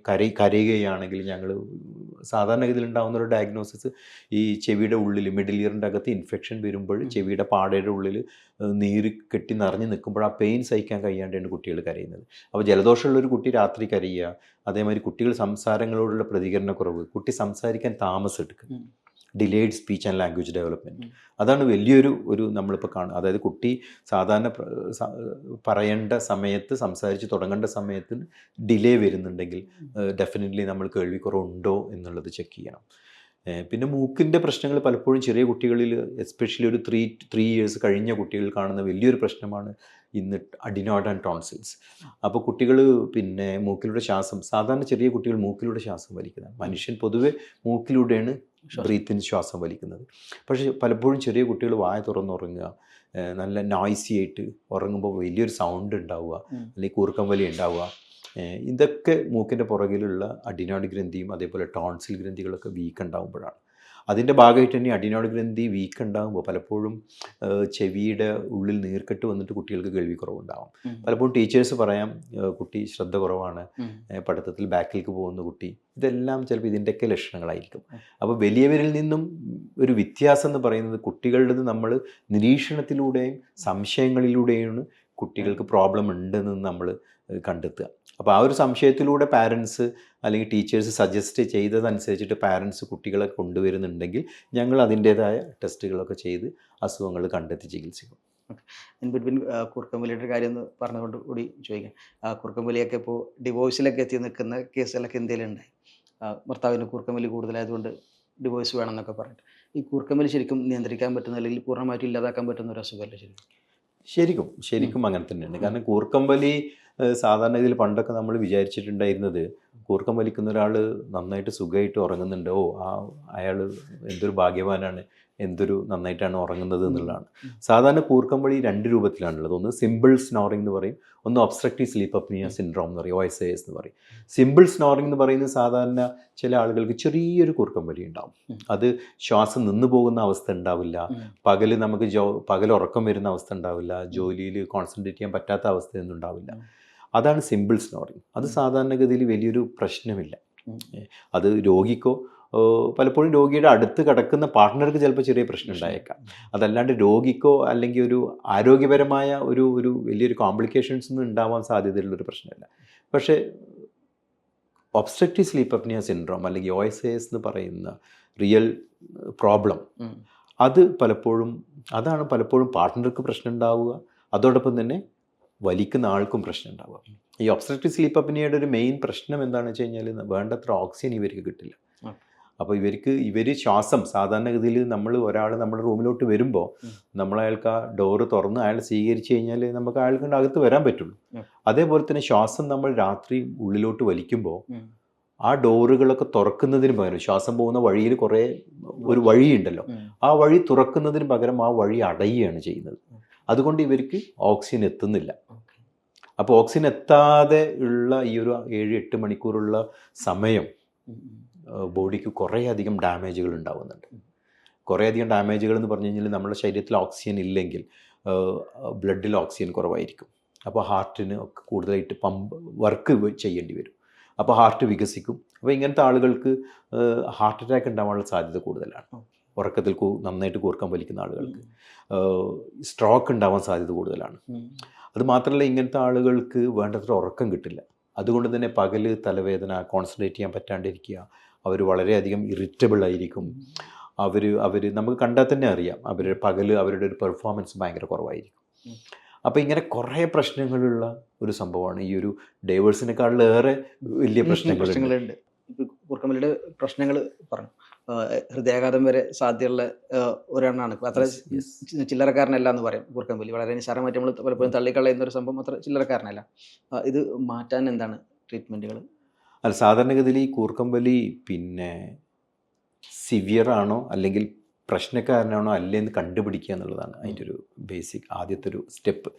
കരയുകയാണെങ്കിൽ ഞങ്ങൾ സാധാരണഗതിയിൽ ഉണ്ടാകുന്ന ഒരു ഡയഗ്നോസിസ് ഈ ചെവിയുടെ ഉള്ളിൽ മിഡിൽ ഇയറിൻ്റെ അകത്ത് ഇൻഫെക്ഷൻ വരുമ്പോൾ ചെവിയുടെ പാടയുടെ ഉള്ളിൽ നീര് കെട്ടി നിറഞ്ഞ് നിൽക്കുമ്പോൾ ആ പെയിൻ സഹിക്കാൻ കഴിയാണ്ടാണ് കുട്ടികൾ കരയുന്നത്. അപ്പോൾ ജലദോഷമുള്ളൊരു കുട്ടി രാത്രി കരയുക, അതേമാതിരി കുട്ടികൾ സംസാരങ്ങളോടുള്ള പ്രതികരണക്കുറവ്, കുട്ടി സംസാരിക്കാൻ താമസം എടുക്കുക, delayed speech and language development, അതാണ് വലിയൊരു നമ്മളിപ്പോൾ കാണുക. അതായത് കുട്ടി സാധാരണ പറയേണ്ട സമയത്ത് സംസാരിച്ച് തുടങ്ങേണ്ട സമയത്ത് ഡിലേ വരുന്നുണ്ടെങ്കിൽ ഡെഫിനറ്റ്ലി നമ്മൾ കേൾവിക്കുറവുണ്ടോ എന്നുള്ളത് ചെക്ക് ചെയ്യണം. പിന്നെ മൂക്കിൻ്റെ പ്രശ്നങ്ങൾ പലപ്പോഴും ചെറിയ കുട്ടികളിൽ, എസ്പെഷ്യലി ഒരു 3 years കഴിഞ്ഞ കുട്ടികൾ കാണുന്ന വലിയൊരു പ്രശ്നമാണ് ഇന്ന് അഡിനോയിഡ് ആൻഡ് ടോൺസിൽസ്. അപ്പോൾ കുട്ടികൾ പിന്നെ മൂക്കിലൂടെ ശ്വാസം, സാധാരണ ചെറിയ കുട്ടികൾ മൂക്കിലൂടെ ശ്വാസം വലിക്കുന്നത്, മനുഷ്യൻ പൊതുവെ മൂക്കിലൂടെയാണ് ബ്രീത്തിന് ശ്വാസം വലിക്കുന്നത്. പക്ഷേ പലപ്പോഴും ചെറിയ കുട്ടികൾ വായ തുറന്നുറങ്ങുക, നല്ല നോയ്സി ആയിട്ട് ഉറങ്ങുമ്പോൾ വലിയൊരു സൗണ്ട് ഉണ്ടാവുക, അല്ലെങ്കിൽ കൂർക്കം വലി ഉണ്ടാവുക, ഇതൊക്കെ മൂക്കിൻ്റെ പുറകിലുള്ള അഡിനോയിഡ് ഗ്രന്ഥിയും അതേപോലെ ടോൺസിൽ ഗ്രന്ഥികളൊക്കെ വീക്ക് ഉണ്ടാകുമ്പോഴാണ്. അതിൻ്റെ ഭാഗമായിട്ട് തന്നെ അഡിനോയിഡ് ഗ്രന്ഥി വീക്ക് ഉണ്ടാകുമ്പോൾ പലപ്പോഴും ചെവിയുടെ ഉള്ളിൽ നീർക്കെട്ട് വന്നിട്ട് കുട്ടികൾക്ക് കേൾവിക്കുറവുണ്ടാകും. പലപ്പോഴും ടീച്ചേഴ്സ് പറയാം കുട്ടി ശ്രദ്ധ കുറവാണ്, പഠിത്തത്തിൽ ബാക്കിലേക്ക് പോകുന്ന കുട്ടി, ഇതെല്ലാം ചിലപ്പോൾ ഇതിൻ്റെയൊക്കെ ലക്ഷണങ്ങളായിരിക്കും. അപ്പോൾ വലിയവരിൽ നിന്നും ഒരു വ്യത്യാസം എന്ന് പറയുന്നത് കുട്ടികളുടേത് നമ്മൾ നിരീക്ഷണത്തിലൂടെയും സംശയങ്ങളിലൂടെയാണ് കുട്ടികൾക്ക് പ്രോബ്ലം ഉണ്ടെന്ന് നമ്മൾ കണ്ടെത്തുക. അപ്പോൾ ആ ഒരു സംശയത്തിലൂടെ പാരൻസ് അല്ലെങ്കിൽ ടീച്ചേഴ്സ് സജസ്റ്റ് ചെയ്തതനുസരിച്ചിട്ട് പാരൻസ് കുട്ടികളെ കൊണ്ടുവരുന്നുണ്ടെങ്കിൽ ഞങ്ങൾ അതിൻ്റേതായ ടെസ്റ്റുകളൊക്കെ ചെയ്ത് അസുഖങ്ങൾ കണ്ടെത്തി ചികിത്സിക്കും. ബിറ്റ്വീൻ കൂർക്കമ്പലിയുടെ കാര്യം എന്ന് പറഞ്ഞുകൊണ്ട് കൂടി ചോദിക്കാം. കൂർക്കമ്പലിയൊക്കെ ഇപ്പോൾ ഡിവോഴ്സിലൊക്കെ എത്തി നിൽക്കുന്ന കേസുകളൊക്കെ ഇന്ത്യയിലുണ്ടായി. ഭർത്താവിന് കൂർക്കമ്പലി കൂടുതലായതുകൊണ്ട് ഡിവോഴ്സ് വേണമെന്നൊക്കെ പറഞ്ഞിട്ട്. ഈ കൂർക്കമ്പലി ശരിക്കും നിയന്ത്രിക്കാൻ പറ്റുന്ന അല്ലെങ്കിൽ പൂർണ്ണമായിട്ട് ഇല്ലാതാക്കാൻ പറ്റുന്ന ഒരു അസുഖമല്ല ശരിക്കും അങ്ങനെ തന്നെയാണ്. കാരണം കൂർക്കമ്പലി സാധാരണ ഇതിൽ പണ്ടൊക്കെ നമ്മൾ വിചാരിച്ചിട്ടുണ്ടായിരുന്നത് കൂർക്കം വലിക്കുന്ന ഒരാൾ നന്നായിട്ട് സുഖമായിട്ട് ഉറങ്ങുന്നുണ്ട്, അയാൾ എന്തൊരു ഭാഗ്യവാനാണ്, എന്തൊരു നന്നായിട്ടാണ് ഉറങ്ങുന്നത് എന്നുള്ളതാണ്. സാധാരണ കൂർക്കം വലി 2 രൂപത്തിലാണുള്ളത്. ഒന്ന് സിമ്പിൾ സ്നോറിംഗ് എന്ന് പറയും, ഒന്ന് ഒബ്സ്ട്രക്റ്റീവ് സ്ലീപ്പ് അപ്നിയ സിൻഡ്രോം എന്ന് പറയും, OSAS എന്ന് പറയും. സിമ്പിൾ സ്നോറിംഗ് എന്ന് പറയുന്നത് സാധാരണ ചില ആളുകൾക്ക് ചെറിയൊരു കൂർക്കം വലി ഉണ്ടാവും, അത് ശ്വാസം നിന്നു പോകുന്ന അവസ്ഥ ഉണ്ടാവില്ല, പകൽ നമുക്ക് പകൽ ഉറക്കം വരുന്ന അവസ്ഥ ഉണ്ടാവില്ല, ജോലിയിൽ കോൺസെൻട്രേറ്റ് ചെയ്യാൻ പറ്റാത്ത അവസ്ഥയൊന്നും ഉണ്ടാവില്ല. അതാണ് സിമ്പിൾ സ്നോറിംഗ്. അത് സാധാരണഗതിയിൽ വലിയൊരു പ്രശ്നമില്ല. അത് രോഗിക്കോ പലപ്പോഴും രോഗിയുടെ അടുത്ത് കിടക്കുന്ന പാർട്ട്ണർക്ക് ചിലപ്പോൾ ചെറിയ പ്രശ്നം ഉണ്ടായേക്കാം. അതല്ലാണ്ട് രോഗിക്കോ അല്ലെങ്കിൽ ഒരു ആരോഗ്യപരമായ ഒരു വലിയൊരു കോംപ്ലിക്കേഷൻസ് ഒന്നും ഉണ്ടാവാൻ സാധ്യതയുള്ളൊരു പ്രശ്നമല്ല. പക്ഷേ ഒബ്സ്ട്രക്റ്റീവ് സ്ലീപ്പ് അപ്നിയ സിൻഡ്രോം അല്ലെങ്കിൽ OSAS എന്ന് പറയുന്ന റിയൽ പ്രോബ്ലം, അത് അതാണ് പലപ്പോഴും പാർട്ട്ണർക്ക് പ്രശ്നം ഉണ്ടാവുക, അതോടൊപ്പം തന്നെ വലിക്കുന്ന ആൾക്കും പ്രശ്നം ഉണ്ടാവുക. ഈ ഒബ്സ്ട്രക്റ്റീവ് സ്ലീപ്പ് അപ്നിയയുടെ ഒരു മെയിൻ പ്രശ്നം എന്താണെന്ന് വെച്ച് കഴിഞ്ഞാൽ വേണ്ടത്ര ഓക്സിജൻ ഇവർക്ക് കിട്ടില്ല. അപ്പോൾ ഇവർ ശ്വാസം സാധാരണഗതിയിൽ ഒരാൾ നമ്മുടെ റൂമിലോട്ട് വരുമ്പോൾ നമ്മളയാൾക്ക് ആ ഡോറ് തുറന്ന് അയാൾ സ്വീകരിച്ചു കഴിഞ്ഞാൽ നമുക്ക് അയാൾക്ക് അകത്ത് വരാൻ പറ്റുള്ളൂ. അതേപോലെ തന്നെ ശ്വാസം നമ്മൾ രാത്രി ഉള്ളിലോട്ട് വലിക്കുമ്പോൾ ആ ഡോറുകളൊക്കെ തുറക്കുന്നതിന് പകരം ശ്വാസം പോകുന്ന വഴിയിൽ ഒരു വഴിയുണ്ടല്ലോ, ആ വഴി തുറക്കുന്നതിന് പകരം ആ വഴി അടയുകയാണ് ചെയ്യുന്നത്. അതുകൊണ്ട് ഇവർക്ക് ഓക്സിജൻ എത്തുന്നില്ല. അപ്പോൾ ഓക്സിജൻ എത്താതെ ഉള്ള ഈ ഒരു 7-8 മണിക്കൂറുള്ള സമയം ബോഡിക്ക് കുറേയധികം ഡാമേജുകൾ ഉണ്ടാകുന്നുണ്ട്. കുറേയധികം ഡാമേജുകൾ എന്ന് പറഞ്ഞു കഴിഞ്ഞാൽ നമ്മുടെ ശരീരത്തിൽ ഓക്സിജൻ ഇല്ലെങ്കിൽ ബ്ലഡിൽ ഓക്സിജൻ കുറവായിരിക്കും. അപ്പോൾ ഹാർട്ടിന് ഒക്കെ കൂടുതലായിട്ട് വർക്ക് ചെയ്യേണ്ടി വരും. അപ്പോൾ ഹാർട്ട് വികസിക്കും. അപ്പോൾ ഇങ്ങനത്തെ ആളുകൾക്ക് ഹാർട്ട് അറ്റാക്ക് ഉണ്ടാകാനുള്ള സാധ്യത കൂടുതലാണ്. ഉറക്കത്തിൽ നന്നായിട്ട് കൂർക്കം വലിക്കുന്ന ആളുകൾക്ക് സ്ട്രോക്ക് ഉണ്ടാവാൻ സാധ്യത കൂടുതലാണ്. അതുമാത്രമല്ല ഇങ്ങനത്തെ ആളുകൾക്ക് വേണ്ടത്ര ഉറക്കം കിട്ടില്ല. അതുകൊണ്ട് തന്നെ പകൽ തലവേദന, കോൺസെൻട്രേറ്റ് ചെയ്യാൻ പറ്റാണ്ടിരിക്കുക, അവർ വളരെയധികം ഇറിറ്റബിൾ ആയിരിക്കും. അവർ നമുക്ക് കണ്ടാൽ തന്നെ അറിയാം അവരുടെ ഒരു പെർഫോമൻസ് ഭയങ്കര കുറവായിരിക്കും. അപ്പോൾ ഇങ്ങനെ കുറേ പ്രശ്നങ്ങളുള്ള ഒരു സംഭവമാണ് ഈ ഒരു ഡൈവേഴ്സിനെക്കാളിലേറെ വലിയ പ്രശ്നങ്ങളുണ്ട്. കൂർക്കമ്പലിയുടെ പ്രശ്നങ്ങൾ പറഞ്ഞു. ഹൃദയാഘാതം വരെ സാധ്യതയുള്ള ഒരെണ്ണമാണ്. അത്ര Yes. ചില്ലറക്കാരനല്ല എന്ന് പറയും കൂർക്കമ്പലി. വളരെ നിസ്സാരമായിട്ട് നമ്മൾ പലപ്പോഴും തള്ളിക്കളയുന്ന ഒരു സംഭവം അത്ര ചില്ലറക്കാരനല്ല. ഇത് മാറ്റാൻ എന്താണ് ട്രീറ്റ്മെൻറ്റുകൾ? അല്ല, സാധാരണഗതിയിൽ ഈ കൂർക്കമ്പലി പിന്നെ സിവിയർ ആണോ അല്ലെങ്കിൽ പ്രശ്നക്കാരനാണോ അല്ലേന്ന് കണ്ടുപിടിക്കുക എന്നുള്ളതാണ് അതിൻ്റെ ഒരു ബേസിക് ആദ്യത്തെ ഒരു സ്റ്റെപ്പ്.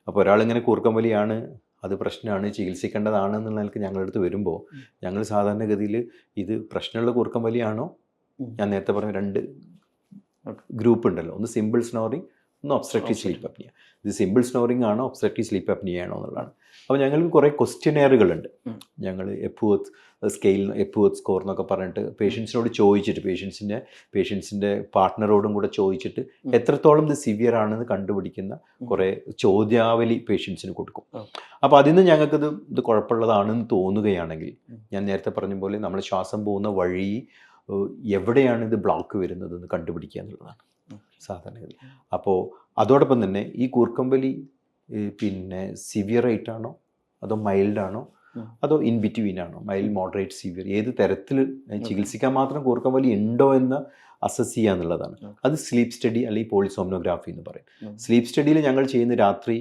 അപ്പോൾ ഒരാളിങ്ങനെ കൂർക്കമ്പലിയാണ്, അത് പ്രശ്നമാണ്, ചികിത്സിക്കേണ്ടതാണ് എന്നുള്ള നിലക്ക് ഞങ്ങളുടെ അടുത്ത് വരുമ്പോൾ ഞങ്ങൾ സാധാരണഗതിയിൽ ഇത് പ്രശ്നമുള്ള കൂർക്കമ്പലിയാണോ, ഞാൻ നേരത്തെ പറഞ്ഞ 2 ഗ്രൂപ്പ് ഉണ്ടല്ലോ, ഒന്ന് സിമ്പിൾ സ്നോറിങ്, ഒന്ന് ഒബ്സ്ട്രക്റ്റീവ് സ്ലീപ്പ് അപ്നിയ. ഇത് സിമ്പിൾ സ്നോറിങ് ആണോ ഒബ്സ്ട്രക്റ്റീവ് സ്ലീപ്പ് അപ്നിയ ആണോ എന്നുള്ളതാണ്. അപ്പോൾ ഞങ്ങൾക്ക് കുറേ ക്വസ്റ്റ്യനെയറുകളുണ്ട്. ഞങ്ങൾ എപ്വർത്ത് സ്കെയിൽ, എപ്വർത്ത് സ്കോർ എന്നൊക്കെ പറഞ്ഞിട്ട് പേഷ്യൻസിനോട് ചോദിച്ചിട്ട്, പേഷ്യൻസിൻ്റെ പാർട്ട്ണറോടും കൂടെ ചോദിച്ചിട്ട് എത്രത്തോളം ഇത് സിവിയർ ആണെന്ന് കണ്ടുപിടിക്കുന്ന കുറേ ചോദ്യാവലി പേഷ്യൻസിന് കൊടുക്കും. അപ്പോൾ അതിൽ നിന്ന് ഞങ്ങൾക്കിത് കുഴപ്പമുള്ളതാണെന്ന് തോന്നുകയാണെങ്കിൽ, ഞാൻ നേരത്തെ പറഞ്ഞ പോലെ നമ്മൾ ശ്വാസം പോകുന്ന വഴി എവിടെയാണ് ഇത് ബ്ലോക്ക് വരുന്നതെന്ന് കണ്ടുപിടിക്കുക എന്നുള്ളതാണ് സാധാരണഗതി. അപ്പോൾ അതോടൊപ്പം തന്നെ ഈ കൂർക്കമ്പലി പിന്നെ സിവിയർ ആയിട്ടാണോ അതോ മൈൽഡാണോ അതോ ഇൻ ബിറ്റ്വീൻ ആണോ, മൈൽഡ്, മോഡറേറ്റ്, സിവിയർ, ഏത് തരത്തിൽ ചികിത്സിക്കാൻ മാത്രം കൂർക്കമ്പലി ഉണ്ടോ എന്ന് അസസ് ചെയ്യുക എന്നുള്ളതാണ്. അത് സ്ലീപ്പ് സ്റ്റഡി അല്ലെങ്കിൽ പോളിസോംനോഗ്രാഫി എന്ന് പറയും. സ്ലീപ്പ് സ്റ്റഡിയിൽ ഞങ്ങൾ ചെയ്യുന്ന രാത്രി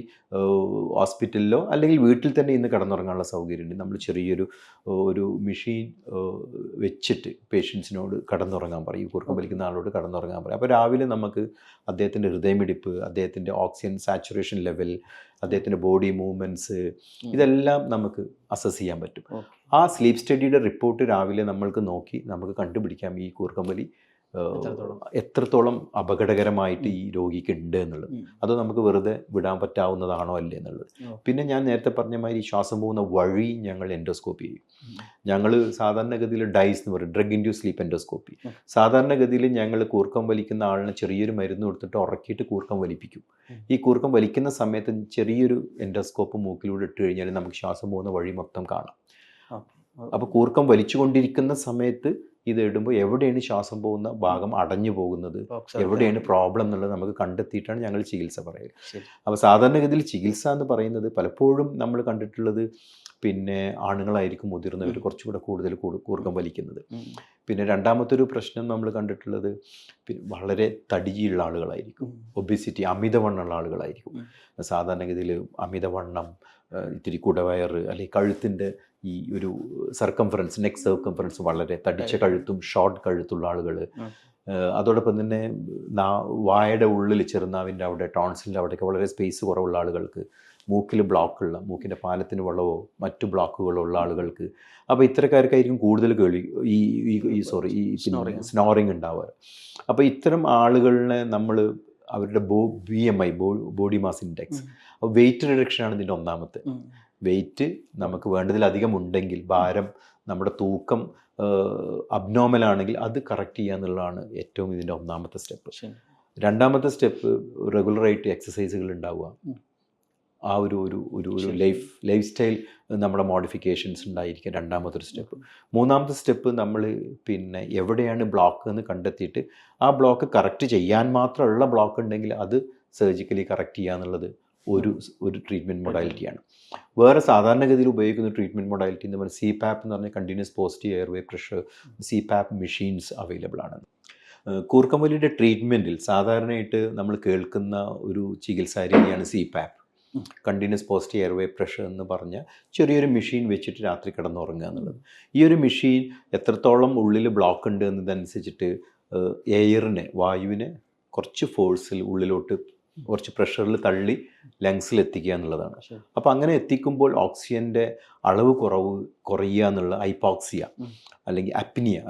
ഹോസ്പിറ്റലിലോ അല്ലെങ്കിൽ വീട്ടിൽ തന്നെ ഇന്ന് കിടന്നുറങ്ങാനുള്ള സൗകര്യമുണ്ട്. നമ്മൾ ചെറിയൊരു മെഷീൻ വെച്ചിട്ട് പേഷ്യൻസിനോട് കിടന്നുറങ്ങാൻ പറയും, കൂർക്കം ആളോട് കിടന്നുറങ്ങാൻ പറയും. അപ്പോൾ രാവിലെ നമുക്ക് അദ്ദേഹത്തിൻ്റെ ഹൃദയമിടിപ്പ്, അദ്ദേഹത്തിൻ്റെ ഓക്സിജൻ സാച്ചുറേഷൻ ലെവൽ, അദ്ദേഹത്തിൻ്റെ ബോഡി മൂവ്മെൻറ്റ്സ്, ഇതെല്ലാം നമുക്ക് അസസ് ചെയ്യാൻ പറ്റും. ആ സ്ലീപ്പ് സ്റ്റഡിയുടെ റിപ്പോർട്ട് രാവിലെ നമ്മൾക്ക് നോക്കി നമുക്ക് കണ്ടുപിടിക്കാം ഈ കൂർക്കമ്പലി എത്രത്തോളം അപകടകരമായിട്ട് ഈ രോഗിക്ക് ഉണ്ട് എന്നുള്ളത്. അത് നമുക്ക് വെറുതെ വിടാൻ പറ്റാവുന്നതാണോ അല്ലേ എന്നുള്ളത്. പിന്നെ ഞാൻ നേരത്തെ പറഞ്ഞ മാതിരി ശ്വാസം പോകുന്ന വഴി ഞങ്ങൾ എൻഡോസ്കോപ്പി ചെയ്യും. ഞങ്ങൾ സാധാരണഗതിയിൽ ഡൈസ് എന്ന് പറയും, ഡ്രഗ് ഇൻഡ്യൂസ് സ്ലീപ്പ് എൻഡോസ്കോപ്പി. സാധാരണഗതിയിൽ ഞങ്ങൾ കൂർക്കം വലിക്കുന്ന ആളിന് ചെറിയൊരു മരുന്ന് കൊടുത്തിട്ട് ഉറക്കിയിട്ട് കൂർക്കം വലിപ്പിക്കും. ഈ കൂർക്കം വലിക്കുന്ന സമയത്ത് ചെറിയൊരു എൻഡോസ്കോപ്പ് മൂക്കിലൂടെ ഇട്ട് കഴിഞ്ഞാൽ നമുക്ക് ശ്വാസം പോകുന്ന വഴി മൊത്തം കാണാം. അപ്പോൾ കൂർക്കം വലിച്ചുകൊണ്ടിരിക്കുന്ന സമയത്ത് ഇത് ഇടുമ്പോൾ എവിടെയാണ് ശ്വാസം പോകുന്ന ഭാഗം അടഞ്ഞു പോകുന്നത്, എവിടെയാണ് പ്രോബ്ലം എന്നുള്ളത് നമുക്ക് കണ്ടെത്തിയിട്ടാണ് ഞങ്ങൾ ചികിത്സ പറയുക. അപ്പോൾ സാധാരണഗതിയിൽ ചികിത്സ എന്ന് പറയുന്നത് പലപ്പോഴും നമ്മൾ കണ്ടിട്ടുള്ളത് പിന്നെ ആണുങ്ങളായിരിക്കും മുതിർന്നവർ കുറച്ചുകൂടെ കൂടുതൽ കൂർക്കം വലിക്കുന്നത്. പിന്നെ രണ്ടാമത്തെ ഒരു പ്രശ്നം നമ്മൾ കണ്ടിട്ടുള്ളത് വളരെ തടിയുള്ള ആളുകളായിരിക്കും, ഒബിസിറ്റി, അമിതവണ്ണമുള്ള ആളുകളായിരിക്കും. സാധാരണഗതിയിൽ അമിതവണ്ണം, ഇത്തിരി കുടവയറ് അല്ലെങ്കിൽ കഴുത്തിൻ്റെ ഈ ഒരു സർക്കംഫറൻസ്, നെക്ക് സർക്കംഫറൻസ് വളരെ തടിച്ച കഴുത്തും ഷോർട്ട് കഴുത്തുള്ള ആളുകൾ, അതോടൊപ്പം തന്നെ വായയുടെ ഉള്ളിൽ ചെറുനാവിൻ്റെ അവിടെ, ടോൺസിലിൻ്റെ അവിടെയൊക്കെ വളരെ സ്പേസ് കുറവുള്ള ആളുകൾക്ക്, മൂക്കിൽ ബ്ലോക്കുള്ള, മൂക്കിൻ്റെ പാലത്തിന് വളവോ മറ്റു ബ്ലോക്കുകളോ ഉള്ള ആളുകൾക്ക്, അപ്പോൾ ഇത്തരക്കാർക്കായിരിക്കും കൂടുതൽ സ്നോറിങ് ഉണ്ടാവുക. അപ്പോൾ ഇത്തരം ആളുകളിനെ നമ്മൾ അവരുടെ BMI, body mass index, weight റിഡക്ഷനാണ് ഇതിൻ്റെ ഒന്നാമത്തെ. വെയിറ്റ് നമുക്ക് വേണ്ടതിലധികം ഉണ്ടെങ്കിൽ, ഭാരം, നമ്മുടെ തൂക്കം അബ്നോർമലാണെങ്കിൽ അത് കറക്റ്റ് ചെയ്യുക എന്നുള്ളതാണ് ഏറ്റവും ഇതിൻ്റെ ഒന്നാമത്തെ സ്റ്റെപ്പ്. രണ്ടാമത്തെ സ്റ്റെപ്പ് റെഗുലറായിട്ട് എക്സസൈസുകൾ ഉണ്ടാവുക, ആ ഒരു ലൈഫ് സ്റ്റൈൽ നമ്മുടെ മോഡിഫിക്കേഷൻസ് ഉണ്ടായിരിക്കുക രണ്ടാമത്തെ ഒരു സ്റ്റെപ്പ്. മൂന്നാമത്തെ സ്റ്റെപ്പ് നമ്മൾ പിന്നെ എവിടെയാണ് ബ്ലോക്ക് എന്ന് കണ്ടെത്തിയിട്ട് ആ ബ്ലോക്ക് കറക്റ്റ് ചെയ്യാൻ മാത്രമുള്ള ബ്ലോക്ക് ഉണ്ടെങ്കിൽ അത് സർജിക്കലി കറക്റ്റ് ചെയ്യുക എന്നുള്ളത് ഒരു ട്രീറ്റ്മെൻറ്റ് മൊഡാലിറ്റിയാണ്. വേറെ സാധാരണഗതിയിൽ ഉപയോഗിക്കുന്ന ട്രീറ്റ്മെൻറ്റ് മൊഡാലിറ്റി എന്ന് പറഞ്ഞാൽ CPAP എന്ന് പറഞ്ഞാൽ continuous positive airway pressure CPAP machines available ആണ്. കൂർക്കമ്പലിയുടെ ട്രീറ്റ്മെൻറ്റിൽ സാധാരണയായിട്ട് നമ്മൾ കേൾക്കുന്ന ഒരു ചികിത്സാ രീതിയാണ് CPAP, continuous positive airway pressure എന്ന് പറഞ്ഞ ചെറിയൊരു മെഷീൻ വെച്ചിട്ട് രാത്രി കിടന്നുറങ്ങുക എന്നുള്ളത്. ഈ ഒരു മെഷീൻ എത്രത്തോളം ഉള്ളിൽ ബ്ലോക്ക് ഉണ്ട് എന്നതനുസരിച്ചിട്ട് വായുവിനെ കുറച്ച് ഫോഴ്സിൽ ഉള്ളിലോട്ട് കുറച്ച് പ്രഷറിൽ തള്ളി ലങ്സിൽ എത്തിക്കുക എന്നുള്ളതാണ്. അപ്പോൾ അങ്ങനെ എത്തിക്കുമ്പോൾ ഓക്സിജൻ്റെ അളവ് കുറയുക എന്നുള്ള ഹൈപ്പോക്സിയ അല്ലെങ്കിൽ അപ്നിയ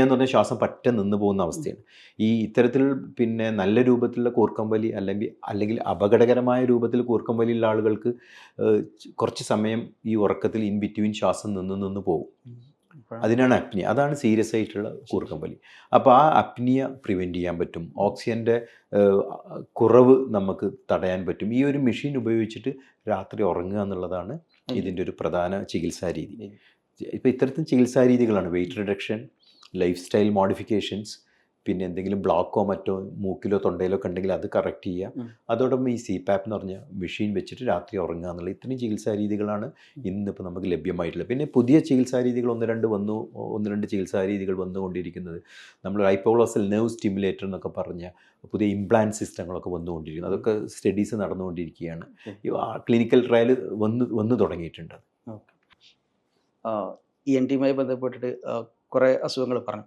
എന്ന് പറഞ്ഞാൽ ശ്വാസം പറ്റ നിന്ന് പോകുന്ന അവസ്ഥയാണ്. ഈ ഇത്തരത്തിൽ പിന്നെ നല്ല രൂപത്തിലുള്ള കൂർക്കമ്പലി അല്ലെങ്കിൽ അപകടകരമായ രൂപത്തിൽ കൂർക്കമ്പലിയുള്ള ആളുകൾക്ക് കുറച്ച് സമയം ഈ ഉറക്കത്തിൽ ഇൻ ബിറ്റ്വീൻ ശ്വാസം നിന്ന് പോകും. അതിനാണ് അപ്നിയ. അതാണ് സീരിയസ് ആയിട്ടുള്ള കൂർക്കമ്പലി. അപ്പോൾ ആ അപ്നിയ പ്രിവെൻറ്റ് ചെയ്യാൻ പറ്റും, ഓക്സിജൻ്റെ കുറവ് നമുക്ക് തടയാൻ പറ്റും ഈ ഒരു മെഷീൻ ഉപയോഗിച്ചിട്ട് രാത്രി ഉറങ്ങുക എന്നുള്ളതാണ് ഇതിൻ്റെ ഒരു പ്രധാന ചികിത്സാ രീതി. ഇപ്പോൾ ഇത്തരത്തിൽ ചികിത്സാ രീതികളാണ് weight reduction, life style modifications, പിന്നെ എന്തെങ്കിലും ബ്ലോക്കോ മറ്റോ മൂക്കിലോ തൊണ്ടയിലോ ഒക്കെ ഉണ്ടെങ്കിൽ അത് കറക്റ്റ് ചെയ്യുക. അതോടൊപ്പം ഈ CPAP എന്ന് പറഞ്ഞ മെഷീൻ വെച്ചിട്ട് രാത്രി ഉറങ്ങുക എന്നുള്ള ഇത്രയും ചികിത്സാ രീതികളാണ് ഇന്നിപ്പോൾ നമുക്ക് ലഭ്യമായിട്ടുള്ളത്. പിന്നെ പുതിയ ചികിത്സാ രീതികൾ ഒന്ന് രണ്ട് ചികിത്സാ രീതികൾ വന്നുകൊണ്ടിരിക്കുന്നത്. നമ്മൾ ഹൈപ്പോഗ്ലോസൽ നെർവ് സ്റ്റിമുലേറ്റർ എന്നൊക്കെ പറഞ്ഞ പുതിയ ഇംപ്ലാന്റ് സിസ്റ്റങ്ങളൊക്കെ വന്നുകൊണ്ടിരിക്കുന്നു. അതൊക്കെ സ്റ്റഡീസ് നടന്നുകൊണ്ടിരിക്കുകയാണ്. ക്ലിനിക്കൽ ട്രയൽ വന്നു തുടങ്ങിയിട്ടുണ്ട്. ENT-യുമായി ബന്ധപ്പെട്ടിട്ട് കുറേ അസുഖങ്ങൾ പറഞ്ഞു.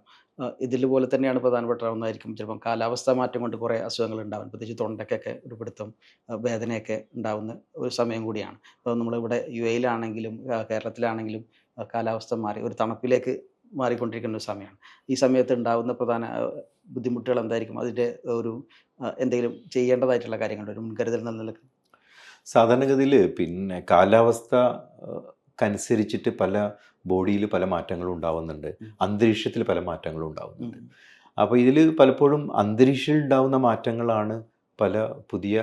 ഇതിലുപോലെ തന്നെയാണ് പ്രധാനപ്പെട്ട ഒന്നായിരിക്കും ചിലപ്പം കാലാവസ്ഥ മാറ്റം കൊണ്ട് കുറേ അസുഖങ്ങൾ ഉണ്ടാവും. പ്രത്യേകിച്ച് തൊണ്ടയ്ക്കൊക്കെ ഒരു പിടുത്തം, വേദനയൊക്കെ ഉണ്ടാവുന്ന ഒരു സമയം കൂടിയാണ്. അപ്പോൾ നമ്മളിവിടെ UAE-യിലാണെങ്കിലും കേരളത്തിലാണെങ്കിലും കാലാവസ്ഥ മാറി ഒരു തണുപ്പിലേക്ക് മാറിക്കൊണ്ടിരിക്കുന്ന ഒരു സമയമാണ്. ഈ സമയത്ത് ഉണ്ടാകുന്ന പ്രധാന ബുദ്ധിമുട്ടുകൾ എന്തായിരിക്കും? അതിൻ്റെ ഒരു എന്തെങ്കിലും ചെയ്യേണ്ടതായിട്ടുള്ള കാര്യങ്ങളുണ്ട് ഒരു മുൻകരുതൽ എന്ന നിലക്ക്? സാധാരണഗതിയിൽ പിന്നെ കാലാവസ്ഥക്കനുസരിച്ചിട്ട് പല ബോഡിയിൽ പല മാറ്റങ്ങളും ഉണ്ടാവുന്നുണ്ട്, അന്തരീക്ഷത്തിൽ പല മാറ്റങ്ങളും ഉണ്ടാവുന്നുണ്ട്. അപ്പോൾ ഇതിൽ പലപ്പോഴും അന്തരീക്ഷത്തിൽ ഉണ്ടാവുന്ന മാറ്റങ്ങളാണ് പല പുതിയ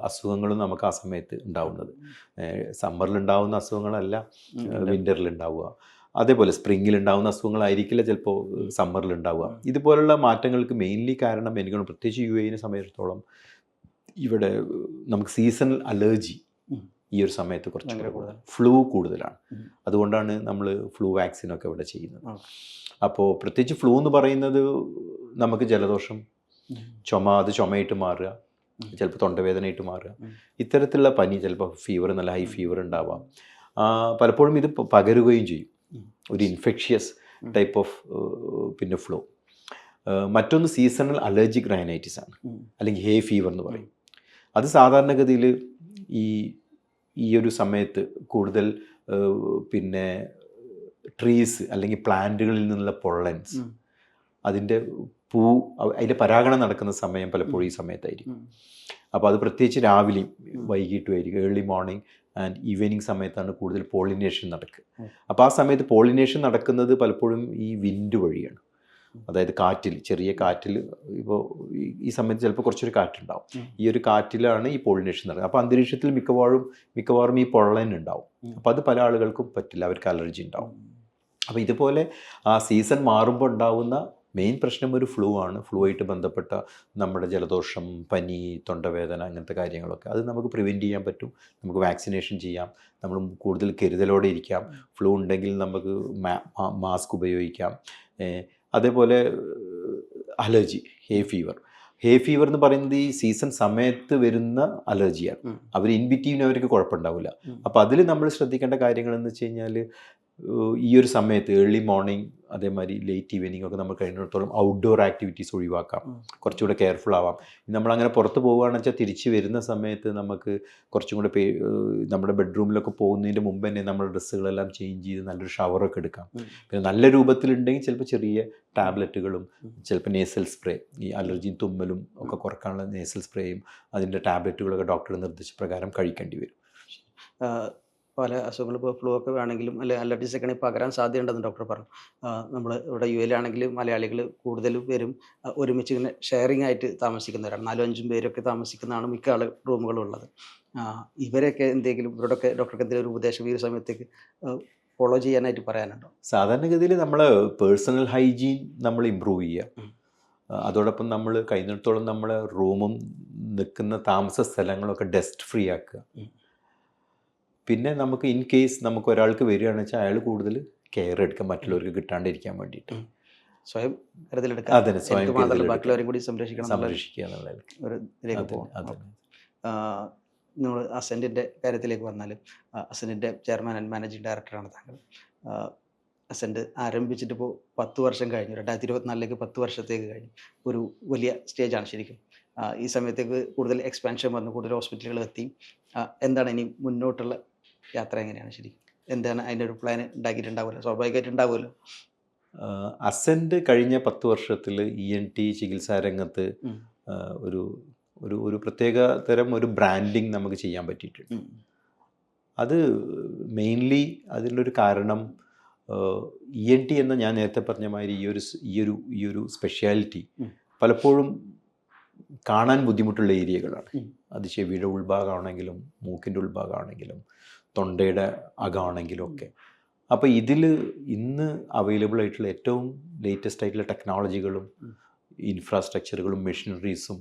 അസുഖങ്ങളും നമുക്ക് ആ സമയത്ത് ഉണ്ടാവുന്നത്. സമ്മറിലുണ്ടാവുന്ന അസുഖങ്ങളല്ല വിൻ്ററിലുണ്ടാവുക. അതേപോലെ സ്പ്രിങ്ങിലുണ്ടാവുന്ന അസുഖങ്ങളായിരിക്കില്ല ചിലപ്പോൾ സമ്മറിലുണ്ടാവുക. ഇതുപോലുള്ള മാറ്റങ്ങൾക്ക് മെയിൻലി കാരണം എനിക്ക് പ്രത്യേകിച്ച് UAE-നെ സംബന്ധിച്ചിടത്തോളം ഇവിടെ നമുക്ക് സീസണൽ അലർജി ഈ ഒരു സമയത്ത് കുറച്ച് ഫ്ലൂ കൂടുതലാണ്. അതുകൊണ്ടാണ് നമ്മൾ ഫ്ലൂ വാക്സിനൊക്കെ ഇവിടെ ചെയ്യുന്നത്. അപ്പോൾ പ്രത്യേകിച്ച് ഫ്ലൂ എന്ന് പറയുന്നത് നമുക്ക് ജലദോഷം, ചുമ, അത് ചുമയായിട്ട് മാറുക, ചിലപ്പോൾ തൊണ്ടവേദനയായിട്ട് മാറുക, ഇത്തരത്തിലുള്ള പനി, ചിലപ്പോൾ ഫീവർ, നല്ല ഹൈ ഫീവർ ഉണ്ടാവാം. പലപ്പോഴും ഇത് പകരുകയും ചെയ്യും, ഒരു ഇൻഫെക്ഷ്യസ് ടൈപ്പ് ഓഫ് പിന്നെ ഫ്ലൂ. മറ്റൊന്ന് സീസണൽ അലർജിക് റൈനൈറ്റിസ് ആണ്, അല്ലെങ്കിൽ ഹേ ഫീവർ എന്ന് പറയും. അത് സാധാരണഗതിയിൽ ഈ ഒരു സമയത്ത് കൂടുതൽ പിന്നെ ട്രീസ് അല്ലെങ്കിൽ പ്ലാന്റുകളിൽ നിന്നുള്ള പൊള്ളൻസ്, അതിൻ്റെ അതിൻ്റെ പരാഗണം നടക്കുന്ന സമയം പലപ്പോഴും ഈ സമയത്തായിരിക്കും. അപ്പോൾ അത് പ്രത്യേകിച്ച് രാവിലെയും വൈകിട്ടും ആയിരിക്കും. ഏർലി മോർണിംഗ് ആൻഡ് ഈവനിങ് സമയത്താണ് കൂടുതൽ പോളിനേഷൻ നടക്കുക. അപ്പോൾ ആ സമയത്ത് പോളിനേഷൻ നടക്കുന്നത് പലപ്പോഴും ഈ വിൻഡ് വഴിയാണ്. അതായത് കാറ്റിൽ, ചെറിയ കാറ്റിൽ, ഇപ്പോൾ ഈ സമയത്ത് ചിലപ്പോൾ കുറച്ചൊരു കാറ്റുണ്ടാവും. ഈ ഒരു കാറ്റിലാണ് ഈ പോളിനേഷൻ നടക്കുന്നത്. അപ്പോൾ അന്തരീക്ഷത്തിൽ മിക്കവാറും ഈ പൊള്ളൻ ഉണ്ടാവും. അപ്പോൾ അത് പല ആളുകൾക്കും പറ്റില്ല, അവർക്ക് അലർജി ഉണ്ടാവും. അപ്പോൾ ഇതുപോലെ ആ സീസൺ മാറുമ്പോൾ ഉണ്ടാവുന്ന മെയിൻ പ്രശ്നം ഒരു ഫ്ലൂ ആണ്. ഫ്ലൂ ആയിട്ട് ബന്ധപ്പെട്ട നമ്മുടെ ജലദോഷം, പനി, തൊണ്ടവേദന, അങ്ങനത്തെ കാര്യങ്ങളൊക്കെ അത് നമുക്ക് പ്രിവെൻറ്റ് ചെയ്യാൻ പറ്റും. നമുക്ക് വാക്സിനേഷൻ ചെയ്യാം, നമ്മൾ കൂടുതൽ കരുതലോടെ ഇരിക്കാം. ഫ്ലൂ ഉണ്ടെങ്കിൽ നമുക്ക് മാസ്ക് ഉപയോഗിക്കാം. അതേപോലെ അലർജി, ഹേ ഫീവർ എന്ന് പറയുന്നത് ഈ സീസൺ സമയത്ത് വരുന്ന അലർജിയാണ്. അവർ ഇൻബിറ്റ്വീൻ അവർക്ക് കുഴപ്പമുണ്ടാവില്ല. അപ്പോൾ അതിൽ നമ്മൾ ശ്രദ്ധിക്കേണ്ട കാര്യങ്ങളെന്ന് വെച്ച് കഴിഞ്ഞാൽ ഈ ഒരു സമയത്ത് ഏർലി മോർണിംഗ് അതേമാതിരി ലേറ്റ് ഈവനിങ് ഒക്കെ നമ്മൾ കഴിയുന്നിടത്തോളം ഔട്ട്ഡോർ ആക്ടിവിറ്റീസ് ഒഴിവാക്കാം, കുറച്ചുകൂടെ കെയർഫുൾ ആവാം. നമ്മളങ്ങനെ പുറത്ത് പോകുകയാണെന്ന് വെച്ചാൽ തിരിച്ച് വരുന്ന സമയത്ത് നമുക്ക് കുറച്ചും കൂടെ നമ്മുടെ ബെഡ്റൂമിലൊക്കെ പോകുന്നതിൻ്റെ മുമ്പ് തന്നെ നമ്മുടെ ഡ്രസ്സുകളെല്ലാം ചേഞ്ച് ചെയ്ത് നല്ലൊരു ഷവറൊക്കെ എടുക്കാം. പിന്നെ നല്ല രൂപത്തിലുണ്ടെങ്കിൽ ചിലപ്പോൾ ചെറിയ ടാബ്ലറ്റുകളും, ചിലപ്പോൾ നേസൽ സ്പ്രേ, ഈ അലർജിയും തുമ്മലും ഒക്കെ കുറക്കാനുള്ള നേസൽ സ്പ്രേയും അതിൻ്റെ ടാബ്ലറ്റുകളൊക്കെ ഡോക്ടറുടെ നിർദ്ദേശപ്രകാരം കഴിക്കേണ്ടി വരും. പല അസുഖങ്ങൾ ഇപ്പോൾ ഫ്ലൂ ഒക്കെ വേണമെങ്കിലും അല്ലെങ്കിൽ അലർജീസ് ഒക്കെ ആണെങ്കിൽ പകരാൻ സാധ്യതയുണ്ടെന്ന് ഡോക്ടർ പറഞ്ഞു. നമ്മൾ ഇവിടെ UAE-യിലാണെങ്കിലും മലയാളികൾ കൂടുതലും പേരും ഒരുമിച്ച് ഇങ്ങനെ ഷെയറിംഗ് ആയിട്ട് താമസിക്കുന്നവരാണ്. 4-5 പേരൊക്കെ താമസിക്കുന്നതാണ് മിക്ക റൂമുകളും ഉള്ളത്. ഇവരൊക്കെ ഇവരോടൊക്കെ ഡോക്ടർക്ക് എന്തെങ്കിലും ഒരു ഉപദേശം ഈ സമയത്തേക്ക് ഫോളോ ചെയ്യാനായിട്ട് പറയാനുണ്ടോ? സാധാരണഗതിയിൽ നമ്മൾ പേഴ്സണൽ ഹൈജീൻ നമ്മൾ ഇമ്പ്രൂവ് ചെയ്യുക. അതോടൊപ്പം നമ്മൾ കഴിയുന്നിടത്തോളം നമ്മളെ റൂമും നിൽക്കുന്ന താമസ സ്ഥലങ്ങളൊക്കെ ഡസ്റ്റ് ഫ്രീ ആക്കുക. പിന്നെ നമുക്ക് ഇൻ കേസ് നമുക്ക് ഒരാൾക്ക് വരികയാണെന്ന് വെച്ചാൽ അയാൾ കൂടുതൽ കെയർ എടുക്കുക, മറ്റുള്ളവർക്ക് കിട്ടാണ്ടിരിക്കാൻ വേണ്ടിയിട്ട് സ്വയം കരുതലെടുക്കുക. അതിന് സ്വയം ബാക്കിയുള്ളവരും കൂടി സംരക്ഷിക്കുക എന്നുള്ളത്. നമ്മൾ അസെൻറ്റിൻ്റെ കാര്യത്തിലേക്ക് വന്നാൽ, അസെൻറ്റിൻ്റെ ചെയർമാൻ ആൻഡ് മാനേജിംഗ് ഡയറക്ടറാണ് താങ്കൾ. അസെൻറ്റ് ആരംഭിച്ചിട്ട് ഇപ്പോൾ 10 വർഷം കഴിഞ്ഞു. 2024 10 വർഷത്തേക്ക് കഴിഞ്ഞു. ഒരു വലിയ സ്റ്റേജാണ് ശരിക്കും. ഈ സമയത്തേക്ക് കൂടുതൽ എക്സ്പാൻഷൻ വന്നു, കൂടുതൽ ഹോസ്പിറ്റലുകൾ എത്തി. എന്താണ് ഇനി മുന്നോട്ടുള്ള യാത്ര? എങ്ങനെയാണ് ശരിക്കും? എന്താണ് അതിൻ്റെ ഒരു പ്ലാൻ ഉണ്ടാക്കിയിട്ടുണ്ടാവുമല്ലോ, സ്വാഭാവികമായിട്ട് ഉണ്ടാവുമല്ലോ. അസെൻറ്റ് കഴിഞ്ഞ 10 വർഷത്തിൽ ENT ചികിത്സാ രംഗത്ത് ഒരു പ്രത്യേക തരം ഒരു ബ്രാൻഡിങ് നമുക്ക് ചെയ്യാൻ പറ്റിയിട്ടുണ്ട്. അത് മെയിൻലി അതിൻ്റെ ഒരു കാരണം ENT എന്ന ഞാൻ നേരത്തെ പറഞ്ഞ മാതിരി ഈ ഒരു സ്പെഷ്യാലിറ്റി പലപ്പോഴും കാണാൻ ബുദ്ധിമുട്ടുള്ള ഏരിയകളാണ്. അത് ചെവിയുടെ ഉൾഭാഗമാണെങ്കിലും മൂക്കിൻ്റെ ഉൾഭാഗമാണെങ്കിലും തൊണ്ടയുടെ അകമാണെങ്കിലും ഒക്കെ. അപ്പോൾ ഇതിൽ ഇന്ന് അവൈലബിൾ ആയിട്ടുള്ള ഏറ്റവും ലേറ്റസ്റ്റ് ആയിട്ടുള്ള ടെക്നോളജികളും ഇൻഫ്രാസ്ട്രക്ചറുകളും മെഷീനറീസും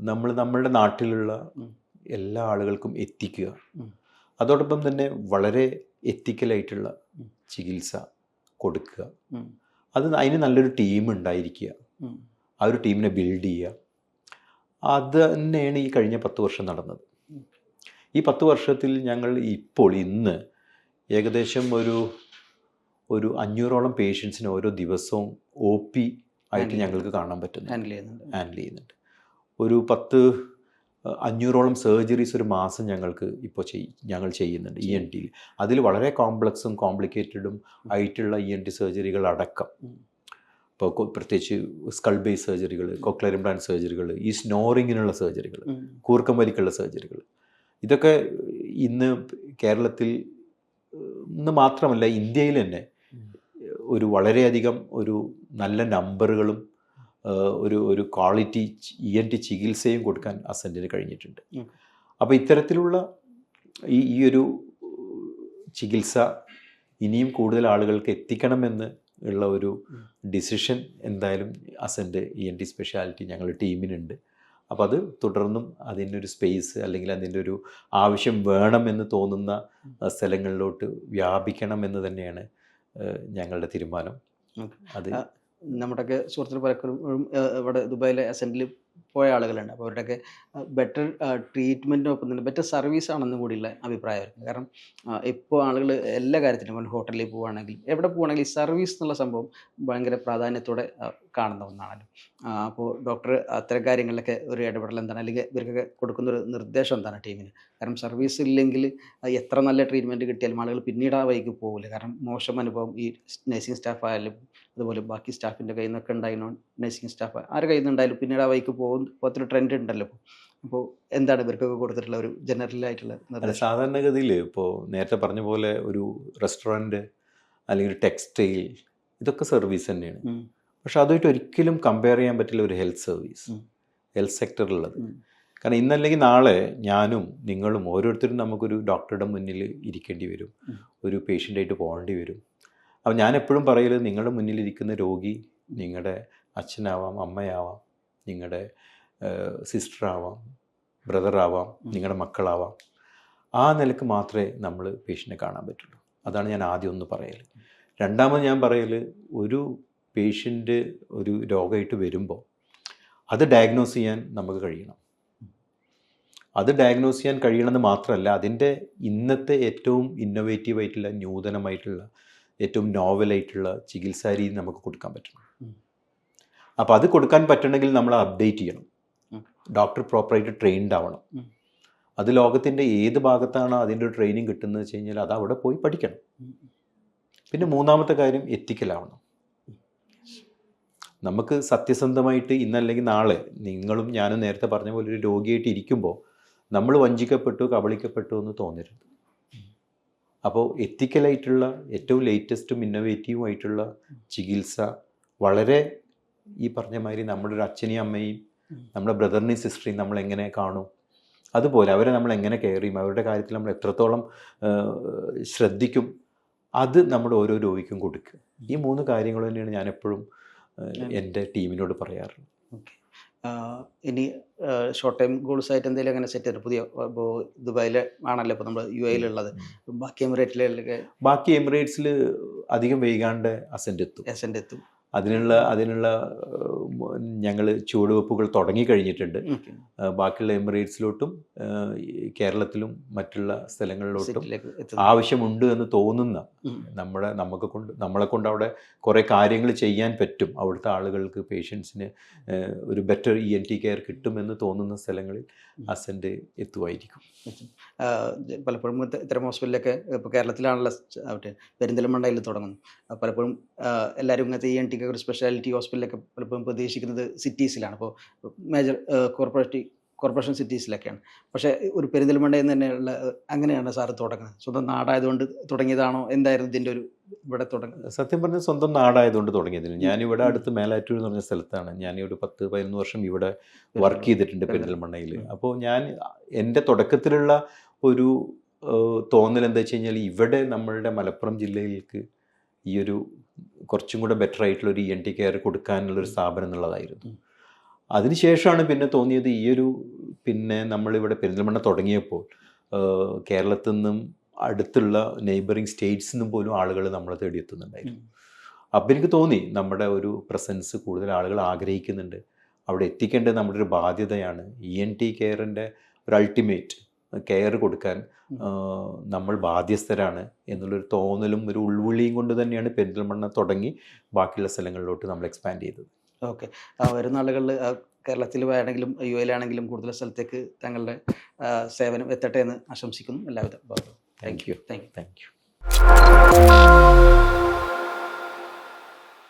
നമ്മൾ നമ്മളുടെ നാട്ടിലുള്ള എല്ലാ ആളുകൾക്കും എത്തിക്കുക. അതോടൊപ്പം തന്നെ വളരെ എത്തിക്കലായിട്ടുള്ള ചികിത്സ കൊടുക്കുക. അതിന് നല്ലൊരു ടീം ഉണ്ടായിരിക്കുക. ആ ഒരു ടീമിനെ ബിൽഡ് ചെയ്യുക. അത് തന്നെയാണ് ഈ കഴിഞ്ഞ 10 വർഷം നടന്നത്. ഈ 10 വർഷത്തിൽ ഞങ്ങൾ ഇന്ന് ഏകദേശം ഒരു 500ഓളം പേഷ്യൻസിന് ഓരോ ദിവസവും OP ആയിട്ട് ഞങ്ങൾക്ക് കാണാൻ പറ്റുന്നു, ഹാൻഡിൽ ചെയ്യുന്നുണ്ട്. ഒരു 500ഓളം സർജറീസ് ഒരു മാസം ഞങ്ങൾ ചെയ്യുന്നുണ്ട് ENT. അതിൽ വളരെ കോംപ്ലക്സും കോംപ്ലിക്കേറ്റഡും ആയിട്ടുള്ള ENT സർജറികൾ അടക്കം, ഇപ്പോൾ പ്രത്യേകിച്ച് സ്കൾ ബേസ് സർജറികൾ, കോക്ലിയർ ഇംപ്ലാന്റ് സർജറികൾ, ഈ സ്നോറിങ്ങിനുള്ള സർജറികൾ, കൂർക്കം വലിക്കുള്ള സർജറികൾ, ഇതൊക്കെ ഇന്ന് കേരളത്തിൽ ഇന്ന് മാത്രമല്ല ഇന്ത്യയിൽ തന്നെ വളരെയധികം നല്ല നമ്പറുകളും ഒരു ക്വാളിറ്റി ENT ചികിത്സയും കൊടുക്കാൻ അസെൻറ്റിന് കഴിഞ്ഞിട്ടുണ്ട്. അപ്പോൾ ഇത്തരത്തിലുള്ള ഈ ഒരു ചികിത്സ ഇനിയും കൂടുതൽ ആളുകൾക്ക് എത്തിക്കണമെന്ന് ഉള്ള ഒരു ഡിസിഷൻ എന്തായാലും അസെൻറ്റ് ENT സ്പെഷ്യാലിറ്റി ഞങ്ങളുടെ ടീമിനുണ്ട്. അപ്പോൾ അത് തുടർന്നും അതിനൊരു സ്പേസ് അല്ലെങ്കിൽ അതിൻ്റെ ഒരു ആവശ്യം വേണമെന്ന് തോന്നുന്ന സ്ഥലങ്ങളിലോട്ട് വ്യാപിക്കണമെന്ന് തന്നെയാണ് ഞങ്ങളുടെ തീരുമാനം. അത് നമ്മുടെയൊക്കെ സുഹൃത്തുക്കൾ പലപ്പോഴും ഇവിടെ ദുബായിലെ അസെൻറ്റിൽ പോയ ആളുകളുണ്ട്. അപ്പോൾ അവരുടെയൊക്കെ ബെറ്റർ ട്രീറ്റ്മെൻറ്റിനൊപ്പം തന്നെ ബെറ്റർ സർവീസ് ആണെന്നും കൂടിയുള്ള അഭിപ്രായമായിരുന്നു. കാരണം ഇപ്പോൾ ആളുകൾ എല്ലാ കാര്യത്തിലും ഹോട്ടലിൽ പോവുകയാണെങ്കിൽ എവിടെ പോവുകയാണെങ്കിൽ ഈ സർവീസ് എന്നുള്ള സംഭവം ഭയങ്കര പ്രാധാന്യത്തോടെ കാണുന്ന ഒന്നാണല്ലോ. അപ്പോൾ ഡോക്ടർ അത്തരം കാര്യങ്ങളിലൊക്കെ ഒരു ഇടപെടൽ എന്താണ്, അല്ലെങ്കിൽ ഇവർക്കൊക്കെ കൊടുക്കുന്നൊരു നിർദ്ദേശം എന്താണ് ടീമിന്? കാരണം സർവീസ് ഇല്ലെങ്കിൽ എത്ര നല്ല ട്രീറ്റ്മെൻറ്റ് കിട്ടിയാലും ആളുകൾ പിന്നീട് ആ വഴിക്ക് പോകില്ല. കാരണം മോശം അനുഭവം ഈ നഴ്സിംഗ് സ്റ്റാഫ് ആയാലും അതുപോലെ ബാക്കി സ്റ്റാഫിൻ്റെ കയ്യിൽ നിന്നൊക്കെ ഉണ്ടായിരുന്നു, നഴ്സിംഗ് സ്റ്റാഫ് ആരുടെ കയ്യിൽ നിന്നുണ്ടായാലും പിന്നീട് ആ വഴിക്ക് പോകത്തൊരു ട്രെൻഡ് ഉണ്ടല്ലോ. അപ്പോൾ എന്താണ് ഇവർക്കൊക്കെ കൊടുത്തിട്ടുള്ള ഒരു ജനറലായിട്ടുള്ള നിർദ്ദേശം? സാധാരണഗതിയിൽ ഇപ്പോൾ നേരത്തെ പറഞ്ഞ പോലെ ഒരു റെസ്റ്റോറൻറ്റ് അല്ലെങ്കിൽ ടെക്സ്റ്റൈൽ ഇതൊക്കെ സർവീസ് തന്നെയാണ്. പക്ഷെ അതുമായിട്ട് ഒരിക്കലും കമ്പയർ ചെയ്യാൻ പറ്റില്ല ഒരു ഹെൽത്ത് സെക്ടറിലുള്ളത്. കാരണം ഇന്നല്ലെങ്കിൽ നാളെ ഞാനും നിങ്ങളും ഓരോരുത്തരും നമുക്കൊരു ഡോക്ടറുടെ മുന്നിൽ ഇരിക്കേണ്ടി വരും, ഒരു പേഷ്യൻ്റായിട്ട് പോകേണ്ടി വരും. അപ്പോൾ ഞാൻ എപ്പോഴും പറയല്, നിങ്ങളുടെ മുന്നിലിരിക്കുന്ന രോഗി നിങ്ങളുടെ അച്ഛനാവാം, അമ്മയാവാം, നിങ്ങളുടെ സിസ്റ്ററാവാം, ബ്രദറാവാം, നിങ്ങളുടെ മക്കളാവാം. ആ നിലക്ക് മാത്രമേ നമ്മൾ പേഷ്യൻറ്റിനെ കാണാൻ പറ്റുള്ളൂ. അതാണ് ഞാൻ ആദ്യം ഒന്ന് പറയൽ. രണ്ടാമത് ഞാൻ പറയൽ, ഒരു പേഷ്യൻ്റ് ഒരു രോഗമായിട്ട് വരുമ്പോൾ അത് ഡയഗ്നോസ് ചെയ്യാൻ നമുക്ക് കഴിയണം. അത് ഡയഗ്നോസ് ചെയ്യാൻ കഴിയണമെന്ന് മാത്രമല്ല, അതിൻ്റെ ഇന്നത്തെ ഏറ്റവും ഇന്നോവേറ്റീവായിട്ടുള്ള നൂതനമായിട്ടുള്ള ഏറ്റവും നോവലായിട്ടുള്ള ചികിത്സാ രീതി നമുക്ക് കൊടുക്കാൻ പറ്റണം. അപ്പോൾ അത് കൊടുക്കാൻ പറ്റണമെങ്കിൽ നമ്മൾ അപ്ഡേറ്റ് ചെയ്യണം. ഡോക്ടർ പ്രോപ്പറായിട്ട് ട്രെയിൻഡ് ആവണം. അത് ലോകത്തിൻ്റെ ഏത് ഭാഗത്താണ് അതിൻ്റെ ഒരു ട്രെയിനിങ് കിട്ടുന്നത് വെച്ച് കഴിഞ്ഞാൽ അത് അവിടെ പോയി പഠിക്കണം. പിന്നെ മൂന്നാമത്തെ കാര്യം എത്തിക്കലാവണം. നമുക്ക് സത്യസന്ധമായിട്ട് ഇന്നല്ലെങ്കിൽ നാളെ നിങ്ങളും ഞാനും നേരത്തെ പറഞ്ഞ പോലെ ഒരു രോഗിയായിട്ട് ഇരിക്കുമ്പോൾ നമ്മൾ വഞ്ചിക്കപ്പെട്ടു, കബളിക്കപ്പെട്ടു എന്ന് തോന്നരുത്. അപ്പോൾ എത്തിക്കലായിട്ടുള്ള ഏറ്റവും ലേറ്റസ്റ്റും ഇന്നോവേറ്റീവും ആയിട്ടുള്ള ചികിത്സ വളരെ ഈ പറഞ്ഞ മാതിരി നമ്മുടെ ഒരു അച്ഛനെയും അമ്മയും നമ്മുടെ ബ്രദറിനെയും സിസ്റ്ററെയും നമ്മൾ എങ്ങനെ കാണും, അതുപോലെ അവരെ നമ്മൾ എങ്ങനെ കെയർ ചെയ്യും, അവരുടെ കാര്യത്തിൽ നമ്മൾ എത്രത്തോളം ശ്രദ്ധിക്കും, അത് നമ്മുടെ ഓരോ രോഗിക്കും കൊടുക്കുക. ഈ 3 കാര്യങ്ങൾ തന്നെയാണ് ഞാൻ എപ്പോഴും എൻ്റെ ടീമിനോട് പറയാറുള്ളത്. ഇനി ഷോർട്ട് ടൈം ഗോൾസ് ആയിട്ട് എന്തെങ്കിലും അങ്ങനെ സെറ്റ് ചെയ്തു? പുതിയ ഇപ്പോൾ ദുബായിൽ ആണല്ലോ ഇപ്പോൾ നമ്മൾ UAE-ലുള്ളത്. ബാക്കി എമിറേറ്റ്സിൽ അധികം വൈകാണ്ട് അസെൻ്റ് എത്തും. അതിനുള്ള ഞങ്ങൾ ചുവടുവെപ്പുകൾ തുടങ്ങിക്കഴിഞ്ഞിട്ടുണ്ട്. ബാക്കിയുള്ള എമിറേറ്റ്സിലോട്ടും കേരളത്തിലും മറ്റുള്ള സ്ഥലങ്ങളിലോട്ടും ആവശ്യമുണ്ട് എന്ന് തോന്നുന്ന നമ്മളെ കൊണ്ട് അവിടെ കുറേ കാര്യങ്ങൾ ചെയ്യാൻ പറ്റും, അവിടുത്തെ ആളുകൾക്ക് പേഷ്യൻസിന് ഒരു ബെറ്റർ ENT കെയർ കിട്ടുമെന്ന് തോന്നുന്ന സ്ഥലങ്ങളിൽ അസെൻ്റ് എത്തുമായിരിക്കും. പലപ്പോഴും ഇത്തരം ഹോസ്പിറ്റലൊക്കെ ഇപ്പോൾ കേരളത്തിലാണല്ലോ പെരിന്തൽമണ്ണയിൽ തുടങ്ങുന്നു. പലപ്പോഴും എല്ലാവരും ഇങ്ങനത്തെ ENT ഒരു സ്പെഷ്യാലിറ്റി ഹോസ്പിറ്റലൊക്കെ പലപ്പോഴും പ്രതീക്ഷിക്കുന്നത് സിറ്റീസിലാണ്, ഇപ്പോൾ മേജർ കോർപ്പറേഷൻ സിറ്റീസിലൊക്കെയാണ്. പക്ഷേ ഒരു പെരിന്തൽമണ്ണയിൽ തന്നെയുള്ള അങ്ങനെയാണ് സാറ് തുടങ്ങുന്നത്? സ്വന്തം നാടായതുകൊണ്ട് തുടങ്ങിയതാണോ? എന്തായിരുന്നു ഇതിൻ്റെ ഒരു ഇവിടെ തുടങ്ങുന്നത്? സത്യം പറഞ്ഞാൽ സ്വന്തം നാടായതുകൊണ്ട് തുടങ്ങിയതില്ല. ഞാനിവിടെ അടുത്ത് മേലാറ്റൂർ എന്ന് പറഞ്ഞ സ്ഥലത്താണ് ഞാൻ ഒരു 10-11 വർഷം ഇവിടെ വർക്ക് ചെയ്തിട്ടുണ്ട് പെരിന്തൽമണ്ണയിൽ. അപ്പോൾ ഞാൻ എൻ്റെ തുടക്കത്തിലുള്ള ഒരു തോന്നൽ എന്താ വെച്ച് കഴിഞ്ഞാൽ, ഇവിടെ നമ്മളുടെ മലപ്പുറം ജില്ലയിലേക്ക് ഈ ഒരു കുറച്ചും കൂടെ ബെറ്റർ ആയിട്ടുള്ള ഒരു ENT കെയർ കൊടുക്കാനുള്ളൊരു സ്ഥാപനം എന്നുള്ളതായിരുന്നു. അതിനുശേഷമാണ് പിന്നെ തോന്നിയത് പിന്നെ നമ്മളിവിടെ പെരിന്തൽമണ്ണ തുടങ്ങിയപ്പോൾ കേരളത്തിൽ നിന്നും അടുത്തുള്ള നെയ്ബറിങ് സ്റ്റേറ്റ്സിൽ നിന്നും പോലും ആളുകൾ നമ്മളെ തേടി എത്തുന്നുണ്ടായിരുന്നു. അപ്പം എനിക്ക് തോന്നി നമ്മുടെ ഒരു പ്രസൻസ് കൂടുതൽ ആളുകൾ ആഗ്രഹിക്കുന്നുണ്ട്, അവിടെ എത്തിക്കേണ്ടത് നമ്മുടെ ഒരു ബാധ്യതയാണ്. ENT കെയറിൻ്റെ ഒരു അൾട്ടിമേറ്റ് കെയർ കൊടുക്കാൻ നമ്മൾ ബാധ്യസ്ഥരാണ് എന്നുള്ളൊരു തോന്നലും ഒരു ഉൾവിളിയും കൊണ്ട് തന്നെയാണ് പെരിന്തൽമണ്ണ തുടങ്ങി ബാക്കിയുള്ള സ്ഥലങ്ങളിലോട്ട് നമ്മൾ എക്സ്പാൻഡ് ചെയ്തത്. ഓക്കെ. വരുന്ന ആളുകളിൽ കേരളത്തിൽ ആണെങ്കിലും UAE ആണെങ്കിലും കൂടുതൽ സ്ഥലത്തേക്ക് തങ്ങളുടെ സേവനം എത്തട്ടെ എന്ന് ആശംസിക്കുന്നു. എല്ലാവിധ. Thank you. Thank you. Thank you.